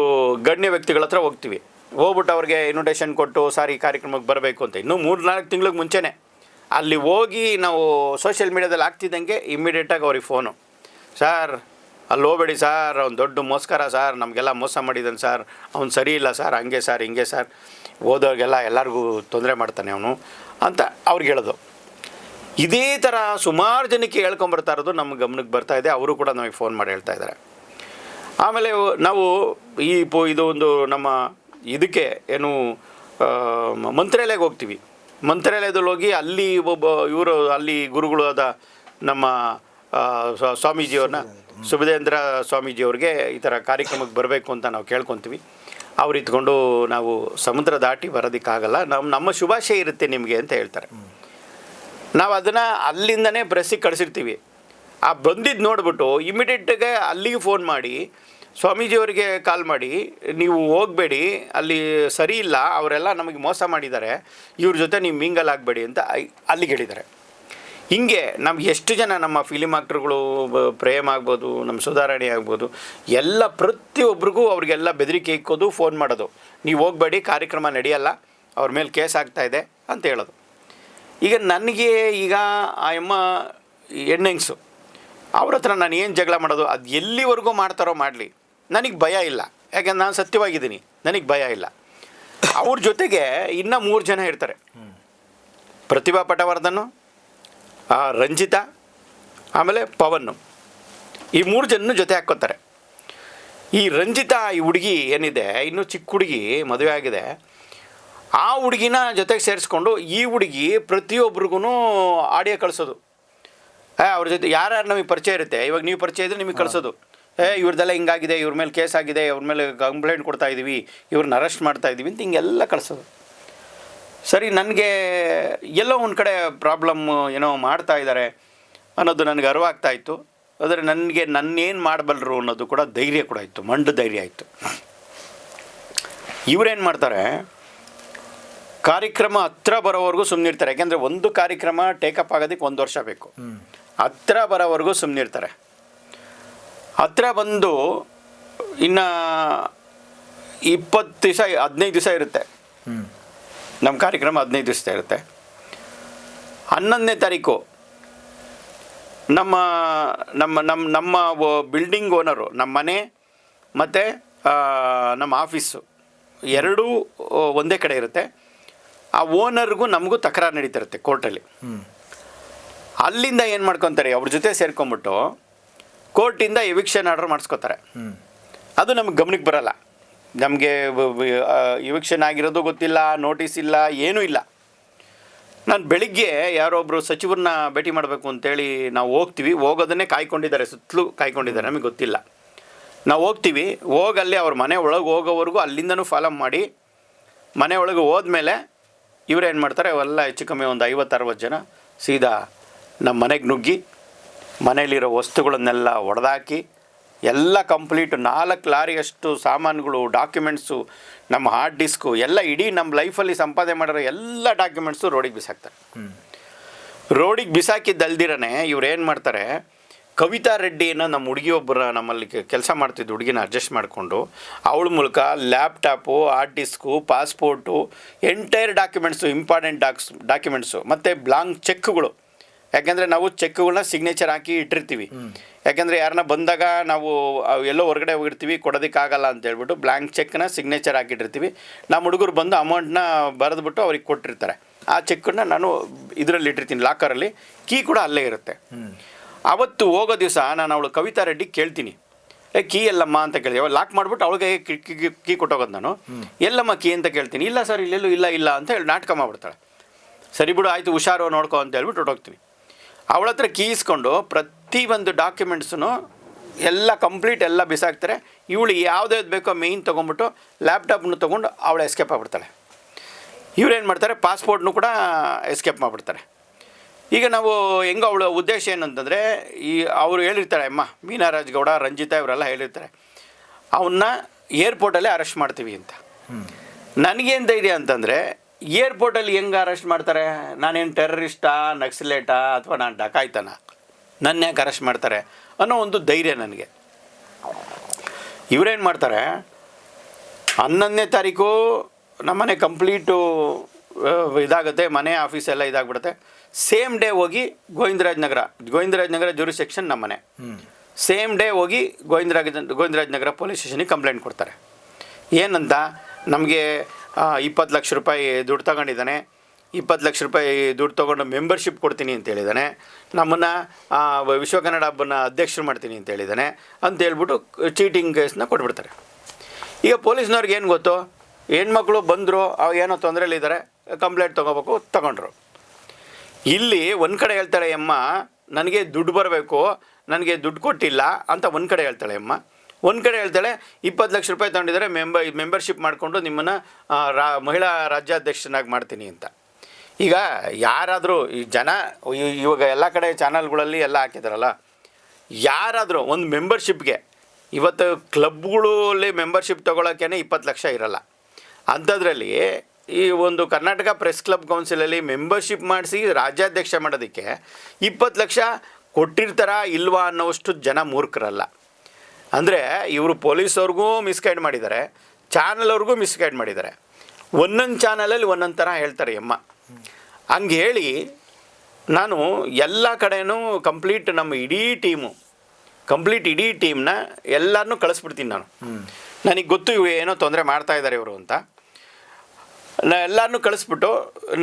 ಗಣ್ಯ ವ್ಯಕ್ತಿಗಳ ಹತ್ರ ಹೋಗ್ಬಿಟ್ಟು ಅವ್ರಿಗೆ ಇನ್ವಿಟೇಷನ್ ಕೊಟ್ಟು, ಸಾರಿ ಈ ಕಾರ್ಯಕ್ರಮಕ್ಕೆ ಬರಬೇಕು ಅಂತ. ಇನ್ನೂ 3-4 ತಿಂಗಳಿಗೆ ಮುಂಚೆನೇ ಅಲ್ಲಿ ಹೋಗಿ ನಾವು ಸೋಷಿಯಲ್ ಮೀಡ್ಯಾದಲ್ಲಿ ಆಗ್ತಿದ್ದಂಗೆ ಇಮ್ಮಿಡಿಯೇಟಾಗಿ ಅವ್ರಿಗೆ ಫೋನು, ಸಾರ್ ಅಲ್ಲಿ ಹೋಗ್ಬೇಡಿ ಸರ್, ಅವ್ನು ದೊಡ್ಡ ಮೋಸ್ಕರ ಸರ್, ನಮಗೆಲ್ಲ ಮೋಸ ಮಾಡಿದ್ದಾನೆ ಸರ್, ಅವ್ನು ಸರಿ ಇಲ್ಲ ಸರ್, ಹಂಗೆ ಸರ್ ಹಿಂಗೆ ಸರ್, ಓದೋರಿಗೆಲ್ಲ ಎಲ್ಲರಿಗೂ ತೊಂದರೆ ಮಾಡ್ತಾನೆ ಅವನು ಅಂತ ಅವ್ರಿಗೆ ಹೇಳೋದು. ಇದೇ ಥರ ಸುಮಾರು ಜನಕ್ಕೆ ಹೇಳ್ಕೊಂಬರ್ತಾ ಇರೋದು ನಮ್ಮ ಗಮನಕ್ಕೆ ಬರ್ತಾಯಿದೆ. ಅವರು ಕೂಡ ನಮಗೆ ಫೋನ್ ಮಾಡಿ ಹೇಳ್ತಾ ಇದ್ದಾರೆ. ಆಮೇಲೆ ನಾವು ಇದು ಒಂದು ನಮ್ಮ ಇದಕ್ಕೆ ಏನು ಮಂತ್ರಾಲಯಕ್ಕೆ ಹೋಗ್ತೀವಿ. ಮಂತ್ರಾಲಯದಲ್ಲಿ ಹೋಗಿ ಅಲ್ಲಿ ಅಲ್ಲಿ ಗುರುಗಳು ಆದ ನಮ್ಮ ಸ್ವಾಮೀಜಿಯವ್ರನ್ನ, ಸುಬುಧೇಂದ್ರ ಸ್ವಾಮೀಜಿಯವ್ರಿಗೆ ಈ ಥರ ಕಾರ್ಯಕ್ರಮಕ್ಕೆ ಬರಬೇಕು ಅಂತ ನಾವು ಕೇಳ್ಕೊತೀವಿ. ಅವ್ರು ಇತ್ಕೊಂಡು ನಾವು ಸಮುದ್ರ ದಾಟಿ ಬರೋದಕ್ಕಾಗಲ್ಲ, ನಮ್ಮ ಶುಭಾಶಯ ಇರುತ್ತೆ ನಿಮಗೆ ಅಂತ ಹೇಳ್ತಾರೆ. ನಾವು ಅದನ್ನು ಅಲ್ಲಿಂದನೇ ಪ್ರೆಸ್ಸಿಗೆ ಕಳಿಸಿರ್ತೀವಿ. ಆ ಬಂದಿದ್ದು ನೋಡಿಬಿಟ್ಟು ಇಮಿಡಿಯೇಟಾಗೆ ಅಲ್ಲಿಗೆ ಫೋನ್ ಮಾಡಿ ಸ್ವಾಮೀಜಿಯವರಿಗೆ ಕಾಲ್ ಮಾಡಿ, ನೀವು ಹೋಗಬೇಡಿ, ಅಲ್ಲಿ ಸರಿ ಇಲ್ಲ, ಅವರೆಲ್ಲ ನಮಗೆ ಮೋಸ ಮಾಡಿದ್ದಾರೆ, ಇವ್ರ ಜೊತೆ ನೀವು ಮಿಂಗಲ್ ಆಗಬೇಡಿ ಅಂತ ಅಲ್ಲಿಗೆ ಹೇಳಿದ್ದಾರೆ. ಹಿಂಗೆ ನಮ್ಗೆ ಎಷ್ಟು ಜನ ನಮ್ಮ ಫಿಲಿಮ್ ಆಕ್ಟ್ರುಗಳು, ಪ್ರೇಮ್ ಆಗ್ಬೋದು, ನಮ್ಮ ಸುಧಾರಾಣಿ ಆಗ್ಬೋದು, ಎಲ್ಲ ಪ್ರತಿಯೊಬ್ಬರಿಗೂ ಅವ್ರಿಗೆಲ್ಲ ಬೆದರಿಕೆ ಇಕ್ಕೋದು, ಫೋನ್ ಮಾಡೋದು, ನೀವು ಹೋಗಬೇಡಿ, ಕಾರ್ಯಕ್ರಮ ನಡೆಯಲ್ಲ, ಅವ್ರ ಮೇಲೆ ಕೇಸ್ ಆಗ್ತಾಯಿದೆ ಅಂತ ಹೇಳೋದು. ಈಗ ನನಗೆ ಆ ಅಮ್ಮ ಹೆಣ್ಣೆಂಗ್ಸು, ಅವ್ರ ಹತ್ರ ನಾನು ಏನು ಜಗಳ ಮಾಡೋದು, ಅದು ಎಲ್ಲಿವರೆಗೂ ಮಾಡ್ತಾರೋ ಮಾಡಲಿ, ನನಗೆ ಭಯ ಇಲ್ಲ. ಯಾಕೆಂದ್ರೆ ನಾನು ಸತ್ಯವಾಗಿದ್ದೀನಿ, ನನಗೆ ಭಯ ಇಲ್ಲ. ಅವ್ರ ಜೊತೆಗೆ ಇನ್ನೂ 3 ಜನ ಇರ್ತಾರೆ, ಪ್ರತಿಭಾ ಪಟವರ್ಧನ್, ರಂಜಿತಾ, ಆಮೇಲೆ ಪವನ್. ಈ 3 ಜನ ಜೊತೆ ಹಾಕ್ಕೋತಾರೆ. ಈ ರಂಜಿತಾ, ಈ ಹುಡುಗಿ ಏನಿದೆ, ಇನ್ನೂ ಚಿಕ್ಕ ಹುಡುಗಿ, ಮದುವೆ ಆಗಿದೆ, ಆ ಹುಡುಗಿನ ಜೊತೆಗೆ ಸೇರಿಸ್ಕೊಂಡು ಈ ಹುಡುಗಿ ಪ್ರತಿಯೊಬ್ರಿಗೂ ಆಡಿಯೋ ಕಳಿಸೋದು. ಅವ್ರ ಜೊತೆ ಯಾರ್ಯಾರು ನಮಗೆ ಪರಿಚಯ ಇರುತ್ತೆ, ಇವಾಗ ನೀವು ಪರಿಚಯ ಇದ್ದರೆ ನಿಮಗೆ ಕಳಿಸೋದು, ಇವ್ರದ್ದೆಲ್ಲ ಹಿಂಗಾಗಿದೆ, ಇವ್ರ ಮೇಲೆ ಕೇಸ್ ಆಗಿದೆ, ಅವ್ರ ಮೇಲೆ ಕಂಪ್ಲೇಂಟ್ ಕೊಡ್ತಾಯಿದ್ದೀವಿ, ಇವ್ರನ್ನ ಅರೆಸ್ಟ್ ಮಾಡ್ತಾಯಿದ್ದೀವಿ ಅಂತ ಹಿಂಗೆಲ್ಲ ಕಳಿಸೋದು. ಸರಿ, ನನಗೆ ಎಲ್ಲೋ ಒಂದು ಕಡೆ ಪ್ರಾಬ್ಲಮ್ ಏನೋ ಮಾಡ್ತಾ ಇದ್ದಾರೆ ಅನ್ನೋದು ನನಗೆ ಅರಿವಾಗ್ತಾಯಿತ್ತು. ಆದರೆ ನನಗೆ ನನ್ನೇನು ಮಾಡಬಲ್ಲರು ಅನ್ನೋದು ಕೂಡ ಧೈರ್ಯ ಕೂಡ ಇತ್ತು, ಮಂಡು ಧೈರ್ಯ ಆಯಿತು. ಇವರೇನು ಮಾಡ್ತಾರೆ, ಕಾರ್ಯಕ್ರಮ ಹತ್ರ ಬರೋವರೆಗೂ ಸುಮ್ಮನಿರ್ತಾರೆ. ಯಾಕೆಂದರೆ ಒಂದು ಕಾರ್ಯಕ್ರಮ ಟೇಕಪ್ ಆಗೋದಕ್ಕೆ 1 ವರ್ಷ ಬೇಕು. ಹತ್ರ ಬರೋವರೆಗೂ ಸುಮ್ಮನಿರ್ತಾರೆ. ಹತ್ರ ಬಂದು ಇನ್ನು 20 ದಿವಸ 15 ದಿವಸ ಇರುತ್ತೆ ನಮ್ಮ ಕಾರ್ಯಕ್ರಮ, 15 ದಿವಸ ಇರುತ್ತೆ. 11ನೇ ತಾರೀಕು ನಮ್ಮ ನಮ್ಮ ನಮ್ಮ ನಮ್ಮ ಬಿಲ್ಡಿಂಗ್ ಓನರು ನಮ್ಮ ಮನೆ ಮತ್ತು ನಮ್ಮ ಆಫೀಸು ಎರಡೂ ಒಂದೇ ಕಡೆ ಇರುತ್ತೆ. ಆ ಓನರ್ಗೂ ನಮಗೂ ತಕರಾರು ನಡೀತಿರುತ್ತೆ ಕೋರ್ಟಲ್ಲಿ. ಅಲ್ಲಿಂದ ಏನು ಮಾಡ್ಕೊತಾರೆ, ಅವ್ರ ಜೊತೆ ಸೇರ್ಕೊಂಬಿಟ್ಟು ಕೋರ್ಟಿಂದ ಎವಿಕ್ಷನ್ ಆರ್ಡರ್ ಮಾಡಿಸ್ಕೊತಾರೆ. ಅದು ನಮಗೆ ಗಮನಕ್ಕೆ ಬರಲ್ಲ. ನಮಗೆ ಎವಿಕ್ಷನ್ ಆಗಿರೋದು ಗೊತ್ತಿಲ್ಲ, ನೋಟಿಸ್ ಇಲ್ಲ, ಏನೂ ಇಲ್ಲ. ನಾನು ಬೆಳಿಗ್ಗೆ ಯಾರೊಬ್ಬರು ಸಚಿವರನ್ನ ಭೇಟಿ ಮಾಡಬೇಕು ಅಂತೇಳಿ ನಾವು ಹೋಗ್ತೀವಿ. ಹೋಗೋದನ್ನೇ ಕಾಯ್ಕೊಂಡಿದ್ದಾರೆ, ಸುತ್ತಲೂ ಕಾಯ್ಕೊಂಡಿದ್ದಾರೆ, ನಮಗೆ ಗೊತ್ತಿಲ್ಲ. ನಾವು ಹೋಗ್ತೀವಿ, ಹೋಗಲ್ಲಿ ಅವ್ರ ಮನೆ ಒಳಗೆ ಹೋಗೋವರೆಗೂ ಅಲ್ಲಿಂದನೂ ಫಾಲೋ ಮಾಡಿ ಮನೆ ಒಳಗೆ ಹೋದ್ಮೇಲೆ ಇವರೇನು ಮಾಡ್ತಾರೆ, ಅವೆಲ್ಲ ಹೆಚ್ಚು ಕಮ್ಮಿ ಒಂದು 50-60 ಜನ ಸೀದಾ ನಮ್ಮ ಮನೆಗೆ ನುಗ್ಗಿ ಮನೇಲಿರೋ ವಸ್ತುಗಳನ್ನೆಲ್ಲ ಒಡೆದಾಕಿ ಎಲ್ಲ ಕಂಪ್ಲೀಟ್ 4 ಲಾರಿಯಷ್ಟು ಸಾಮಾನುಗಳು, ಡಾಕ್ಯುಮೆಂಟ್ಸು, ನಮ್ಮ ಹಾರ್ಡ್ ಡಿಸ್ಕು ಎಲ್ಲ ಇಡೀ ನಮ್ಮ ಲೈಫಲ್ಲಿ ಸಂಪಾದನೆ ಮಾಡಿರೋ ಎಲ್ಲ ಡಾಕ್ಯುಮೆಂಟ್ಸು ರೋಡಿಗೆ ಬಿಸಾಕ್ತಾರೆ. ರೋಡಿಗೆ ಬಿಸಾಕಿದ್ದಲ್ದಿರನೇ ಇವ್ರು ಏನು ಮಾಡ್ತಾರೆ, ಕವಿತಾ ರೆಡ್ಡಿಯನ್ನು ನಮ್ಮ ಹುಡುಗಿಯೊಬ್ಬರ ನಮ್ಮಲ್ಲಿ ಕೆಲಸ ಮಾಡ್ತಿದ್ದು ಹುಡುಗಿನ ಅಡ್ಜಸ್ಟ್ ಮಾಡಿಕೊಂಡು ಅವಳ ಮೂಲಕ laptop, hard disk, passport, entire documents, important documents ಮತ್ತು ಬ್ಲಾಂಕ್ ಚೆಕ್ಗಳು. ಯಾಕೆಂದರೆ ನಾವು ಚೆಕ್ಗಳನ್ನ ಸಿಗ್ನೇಚರ್ ಹಾಕಿ ಇಟ್ಟಿರ್ತೀವಿ. ಯಾಕೆಂದರೆ ಯಾರನ್ನ ಬಂದಾಗ ನಾವು ಎಲ್ಲೋ ಹೊರಗಡೆ ಹೋಗಿರ್ತೀವಿ, ಕೊಡೋದಕ್ಕಾಗಲ್ಲ ಅಂತ ಹೇಳ್ಬಿಟ್ಟು ಬ್ಲ್ಯಾಂಕ್ ಚೆಕ್ನ ಸಿಗ್ನೇಚರ್ ಹಾಕಿಟ್ಟಿರ್ತೀವಿ. ನಮ್ಮ ಹುಡುಗರು ಬಂದು ಅಮೌಂಟ್ನ ಬರೆದ್ಬಿಟ್ಟು ಅವ್ರಿಗೆ ಕೊಟ್ಟಿರ್ತಾರೆ. ಆ ಚೆಕ್ಕನ್ನು ನಾನು ಇದರಲ್ಲಿ ಇಟ್ಟಿರ್ತೀನಿ, ಲಾಕರಲ್ಲಿ. ಕೀ ಕೂಡ ಅಲ್ಲೇ ಇರುತ್ತೆ. ಅವತ್ತು ಹೋಗೋ ದಿವಸ ನಾನು ಅವಳು ಕವಿತಾ ರೆಡ್ಡಿ ಕೇಳ್ತೀನಿ, ಕೀ ಎಲ್ಲಮ್ಮ ಅಂತ ಕೇಳಿದೆ. ಲಾಕ್ ಮಾಡಿಬಿಟ್ಟು ಅವಳಿಗೆ ಕೀ ಕೊಟ್ಟೋಗೋದು ನಾನು. ಎಲ್ಲಮ್ಮ ಕೀ ಅಂತ ಕೇಳ್ತೀನಿ. ಇಲ್ಲ ಸರ್, ಇಲ್ಲೆಲ್ಲೂ ಇಲ್ಲ ಅಂತ ಹೇಳಿ ನಾಟಕ ಮಾಡಿಬಿಡ್ತಾಳೆ. ಸರಿ ಬಿಡು, ಆಯಿತು, ಹುಷಾರು ನೋಡ್ಕೊ ಅಂತ ಹೇಳ್ಬಿಟ್ಟು ಹೊರಟೋಗ್ತೀನಿ. ಅವಳ ಹತ್ರ ಕೀ ಇಸ್ಕೊಂಡು ಪ್ರತಿಯೊಂದು ಡಾಕ್ಯುಮೆಂಟ್ಸನ್ನು ಎಲ್ಲ ಕಂಪ್ಲೀಟ್ ಎಲ್ಲ ಬಿಸಾಕ್ತಾರೆ. ಇವಳು ಯಾವುದ್ಯಾವ್ದು ಬೇಕೋ ಮೇಯ್ನ್ ತೊಗೊಂಡ್ಬಿಟ್ಟು ಲ್ಯಾಪ್ಟಾಪ್ನು ತೊಗೊಂಡು ಅವಳು ಎಸ್ಕೇಪ್ ಆಗಿಬಿಡ್ತಾಳೆ. ಇವ್ರೇನು ಮಾಡ್ತಾರೆ, ಪಾಸ್ಪೋರ್ಟ್ನು ಕೂಡ ಎಸ್ಕೇಪ್ ಮಾಡಿಬಿಡ್ತಾರೆ. ಈಗ ನಾವು ಹೆಂಗೋ ಅವಳ ಉದ್ದೇಶ ಏನಂತಂದರೆ, ಅವರು ಹೇಳಿರ್ತಾರೆ, ಅಮ್ಮ ಮೀನಾ ರಾಜ್ಗೌಡ, ರಂಜಿತಾ ಇವರೆಲ್ಲ ಹೇಳಿರ್ತಾರೆ, ಅವನ್ನ ಏರ್ಪೋರ್ಟಲ್ಲೇ ಅರೆಸ್ಟ್ ಮಾಡ್ತೀವಿ ಅಂತ. ನನಗೇನು ಧೈರ್ಯ ಅಂತಂದರೆ, ಏರ್ಪೋರ್ಟಲ್ಲಿ ಹೆಂಗೆ ಅರೆಸ್ಟ್ ಮಾಡ್ತಾರೆ? ನಾನೇನು ಟೆರರಿಸ್ಟಾ, ನಕ್ಸಲೇಟಾ, ಅಥವಾ ನಾನು ಡಕಾಯ್ತನ? ನನ್ನ ಯಾಕೆ ಅರೆಸ್ಟ್ ಮಾಡ್ತಾರೆ ಅನ್ನೋ ಒಂದು ಧೈರ್ಯ ನನಗೆ. ಇವರೇನು ಮಾಡ್ತಾರೆ, 11ನೇ ತಾರೀಕು ನಮ್ಮನೆ ಕಂಪ್ಲೀಟು ಇದಾಗುತ್ತೆ, ಮನೆ ಆಫೀಸ್ ಎಲ್ಲ ಇದಾಗ್ಬಿಡುತ್ತೆ. ಸೇಮ್ ಡೇ ಹೋಗಿ ಗೋವಿಂದರಾಜ್ ನಗರ ಜ್ಯೂರಿಸ್ಡಿಕ್ಷನ್ ನಮ್ಮನೆ. ಸೇಮ್ ಡೇ ಹೋಗಿ ಗೋವಿಂದರಾಜ್ ನಗರ ಪೊಲೀಸ್ ಸ್ಟೇಷನಿಗೆ ಕಂಪ್ಲೇಂಟ್ ಕೊಡ್ತಾರೆ. ಏನಂತ, ನಮಗೆ 20 ಲಕ್ಷ ರೂಪಾಯಿ ದುಡ್ಡು ತಗೊಂಡಿದ್ದಾನೆ, 20 ಲಕ್ಷ ರೂಪಾಯಿ ದುಡ್ಡು ತೊಗೊಂಡು ಮೆಂಬರ್ಶಿಪ್ ಕೊಡ್ತೀನಿ ಅಂತ ಹೇಳಿದ್ದಾನೆ, ನಮ್ಮನ್ನು ವಿಶ್ವ ಕನ್ನಡ ಹಬ್ಬನ ಅಧ್ಯಕ್ಷರು ಮಾಡ್ತೀನಿ ಅಂತ ಹೇಳಿದ್ದಾನೆ ಅಂತ ಹೇಳ್ಬಿಟ್ಟು ಚೀಟಿಂಗ್ ಕೇಸ್ನ ಕೊಟ್ಬಿಡ್ತಾರೆ. ಈಗ ಪೊಲೀಸ್ನವ್ರಿಗೆ ಏನು ಗೊತ್ತು, ಹೆಣ್ಮಕ್ಳು ಬಂದರು, ಏನೋ ತೊಂದರೆಯಲ್ಲಿದ್ದಾರೆ, ಕಂಪ್ಲೇಂಟ್ ತೊಗೋಬೇಕು, ತಗೊಂಡ್ರು. ಇಲ್ಲಿ ಒಂದು ಕಡೆ ಹೇಳ್ತಾಳೆ ಅಮ್ಮ, ನನಗೆ ದುಡ್ಡು ಬರಬೇಕು, ನನಗೆ ದುಡ್ಡು ಕೊಟ್ಟಿಲ್ಲ ಅಂತ ಒಂದು ಕಡೆ ಹೇಳ್ತಾಳೆ ಅಮ್ಮ. ಒಂದು ಕಡೆ ಹೇಳ್ತಾಳೆ 20 ಲಕ್ಷ ರೂಪಾಯಿ ತೊಗೊಂಡಿದ್ದಾರೆ, ಮೆಂಬರ್ಶಿಪ್ ಮಾಡಿಕೊಂಡು ನಿಮ್ಮನ್ನು ಮಹಿಳಾ ರಾಜ್ಯಾಧ್ಯಕ್ಷನಾಗಿ ಮಾಡ್ತೀನಿ ಅಂತ. ಈಗ ಯಾರಾದರೂ ಈ ಜನ ಇವಾಗ ಎಲ್ಲ ಕಡೆ ಚಾನಲ್ಗಳಲ್ಲಿ ಎಲ್ಲ ಹಾಕಿದಾರಲ್ಲ, ಯಾರಾದರೂ ಒಂದು ಮೆಂಬರ್ಶಿಪ್ಗೆ, ಇವತ್ತು ಕ್ಲಬ್ಗಳಲ್ಲಿ ಮೆಂಬರ್ಶಿಪ್ ತೊಗೊಳಕ್ಕೇ 20 ಲಕ್ಷ ಇರಲ್ಲ. ಅಂಥದ್ರಲ್ಲಿ ಈ ಒಂದು ಕರ್ನಾಟಕ ಪ್ರೆಸ್ ಕ್ಲಬ್ ಕೌನ್ಸಿಲಲ್ಲಿ ಮೆಂಬರ್ಶಿಪ್ ಮಾಡಿಸಿ ರಾಜ್ಯಾಧ್ಯಕ್ಷ ಮಾಡೋದಕ್ಕೆ 20 ಲಕ್ಷ ಕೊಟ್ಟಿರ್ತಾರ ಇಲ್ವಾ ಅನ್ನೋಷ್ಟು ಜನ ಮೂರ್ಖರಲ್ಲ. ಅಂದರೆ ಇವರು ಪೊಲೀಸವ್ರಿಗೂ ಮಿಸ್ಗೈಡ್ ಮಾಡಿದ್ದಾರೆ, ಚಾನಲ್ ಅವ್ರಿಗೂ ಮಿಸ್ಗೈಡ್ ಮಾಡಿದ್ದಾರೆ. ಒಂದೊಂದು ಚಾನಲಲ್ಲಿ ಒಂದೊಂದು ಥರ ಹೇಳ್ತಾರೆ ಅಮ್ಮ. ಹಂಗೆ ಹೇಳಿ ನಾನು ಎಲ್ಲ ಕಡೆಯೂ ಕಂಪ್ಲೀಟ್ ನಮ್ಮ ಇಡೀ ಟೀಮ್ನ ಎಲ್ಲರನ್ನೂ ಕಳಿಸ್ಬಿಡ್ತೀನಿ ನಾನು. ನನಗೆ ಗೊತ್ತು ಇವರು ಏನೋ ತೊಂದರೆ ಮಾಡ್ತಾಯಿದ್ದಾರೆ ಇವರು ಅಂತ. ಎಲ್ಲರನ್ನೂ ಕಳಿಸ್ಬಿಟ್ಟು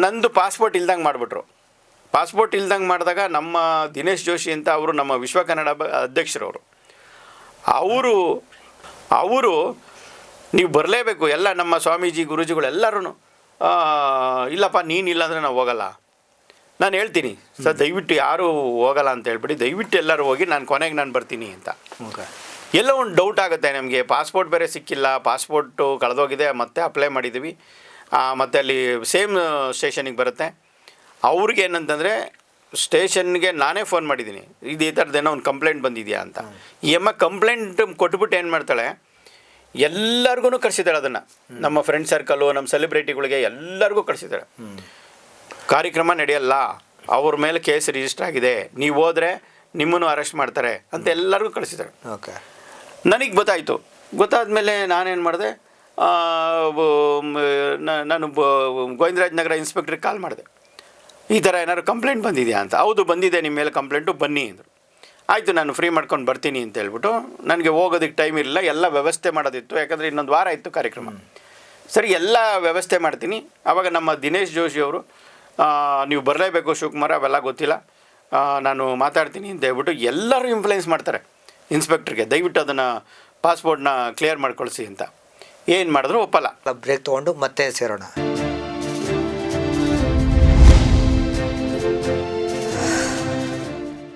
ನಂದು ಪಾಸ್ಪೋರ್ಟ್ ಇಲ್ದಂಗೆ ಮಾಡಿಬಿಟ್ರು. ಪಾಸ್ಪೋರ್ಟ್ ಇಲ್ದಂಗೆ ಮಾಡಿದಾಗ ನಮ್ಮ ದಿನೇಶ್ ಜೋಶಿ ಅಂತ ಅವರು ನಮ್ಮ ವಿಶ್ವ ಕನ್ನಡ ಅಧ್ಯಕ್ಷರವರು, ಅವರು ನೀವು ಬರಲೇಬೇಕು, ಎಲ್ಲ ನಮ್ಮ ಸ್ವಾಮೀಜಿ ಗುರೂಜಿಗಳು ಎಲ್ಲರೂ, ಇಲ್ಲಪ್ಪ ನೀನಿಲ್ಲ ಅಂದರೆ ನಾವು ಹೋಗಲ್ಲ. ನಾನು ಹೇಳ್ತೀನಿ ಸರ್, ದಯವಿಟ್ಟು ಯಾರೂ ಹೋಗಲ್ಲ ಅಂತ ಹೇಳ್ಬಿಡಿ, ದಯವಿಟ್ಟು ಎಲ್ಲರೂ ಹೋಗಿ, ನಾನು ಕೊನೆಗೆ ನಾನು ಬರ್ತೀನಿ ಅಂತ. ಎಲ್ಲ ಒಂದು ಡೌಟ್ ಆಗುತ್ತೆ ನಮಗೆ, ಪಾಸ್ಪೋರ್ಟ್ ಬೇರೆ ಸಿಕ್ಕಿಲ್ಲ, ಪಾಸ್ಪೋರ್ಟು ಕಳೆದೋಗಿದೆ, ಮತ್ತೆ ಅಪ್ಲೈ ಮಾಡಿದ್ದೀವಿ, ಮತ್ತು ಅಲ್ಲಿ ಸೇಮ್ ಸ್ಟೇಷನಿಗೆ ಬರುತ್ತೆ. ಅವ್ರಿಗೆ ಏನಂತಂದರೆ, ಸ್ಟೇಷನ್ಗೆ ನಾನೇ ಫೋನ್ ಮಾಡಿದ್ದೀನಿ, ಈ ಥರದ್ದೇನೋ ಒಂದು ಕಂಪ್ಲೇಂಟ್ ಬಂದಿದೆಯಾ ಅಂತ. ಈ ಅಮ್ಮ ಕಂಪ್ಲೇಂಟ್ ಕೊಟ್ಬಿಟ್ಟು ಏನು ಮಾಡ್ತಾಳೆ, ಎಲ್ಲರಿಗೂ ಕಳಿಸಿದ್ದಾಳೆ ಅದನ್ನು. ನಮ್ಮ ಫ್ರೆಂಡ್ ಸರ್ಕಲ್ಲು, ನಮ್ಮ ಸೆಲೆಬ್ರಿಟಿಗಳಿಗೆ ಎಲ್ಲರಿಗೂ ಕಳಿಸಿದ್ದಾಳೆ. ಕಾರ್ಯಕ್ರಮ ನಡೆಯಲ್ಲ, ಅವ್ರ ಮೇಲೆ ಕೇಸ್ ರಿಜಿಸ್ಟರ್ ಆಗಿದೆ, ನೀವು ಹೋದರೆ ನಿಮ್ಮನ್ನು ಅರೆಸ್ಟ್ ಮಾಡ್ತಾರೆ ಅಂತ ಎಲ್ಲರಿಗೂ ಕಳಿಸಿದ್ದಾಳೆ. ನನಗೆ ಗೊತ್ತಾದಮೇಲೆ ನಾನೇನು ಮಾಡಿದೆ, ನಾನು ಗೋವಿಂದರಾಜ್ ನಗರ ಇನ್ಸ್ಪೆಕ್ಟ್ರಿಗೆ ಕಾಲ್ ಮಾಡಿದೆ, ಈ ಥರ ಏನಾದ್ರು ಕಂಪ್ಲೇಂಟ್ ಬಂದಿದೆಯಾ ಅಂತ. ಹೌದು ಬಂದಿದೆ ನಿಮ್ಮ ಮೇಲೆ ಕಂಪ್ಲೇಂಟು, ಬನ್ನಿ ಅಂದರು. ಆಯಿತು ನಾನು ಫ್ರೀ ಮಾಡ್ಕೊಂಡು ಬರ್ತೀನಿ ಅಂತ ಹೇಳ್ಬಿಟ್ಟು ನನಗೆ ಹೋಗೋದಕ್ಕೆ ಟೈಮ್ ಇರಲಿಲ್ಲ, ಎಲ್ಲ ವ್ಯವಸ್ಥೆ ಮಾಡೋದಿತ್ತು, ಯಾಕಂದರೆ ಇನ್ನೊಂದು ವಾರ ಇತ್ತು ಕಾರ್ಯಕ್ರಮ. ಸರಿ ಎಲ್ಲ ವ್ಯವಸ್ಥೆ ಮಾಡ್ತೀನಿ. ಆವಾಗ ನಮ್ಮ ದಿನೇಶ್ ಜೋಶಿ ಅವರು ನೀವು ಬರಲೇಬೇಕು ಶಿವಕುಮಾರ್, ಅವೆಲ್ಲ ಗೊತ್ತಿಲ್ಲ, ನಾನು ಮಾತಾಡ್ತೀನಿ ಅಂತ ಹೇಳ್ಬಿಟ್ಟು ಎಲ್ಲರೂ ಇನ್ಫ್ಲುಯೆನ್ಸ್ ಮಾಡ್ತಾರೆ ಇನ್ಸ್ಪೆಕ್ಟ್ರಿಗೆ, ದಯವಿಟ್ಟು ಅದನ್ನು ಪಾಸ್ಪೋರ್ಟ್ನ ಕ್ಲಿಯರ್ ಮಾಡ್ಕೊಳ್ಸಿ ಅಂತ. ಏನು ಮಾಡಿದ್ರು ಒಪ್ಪಲ್ಲ. ಬ್ರೇಕ್ ತೊಗೊಂಡು ಮತ್ತೆ ಸೇರೋಣ.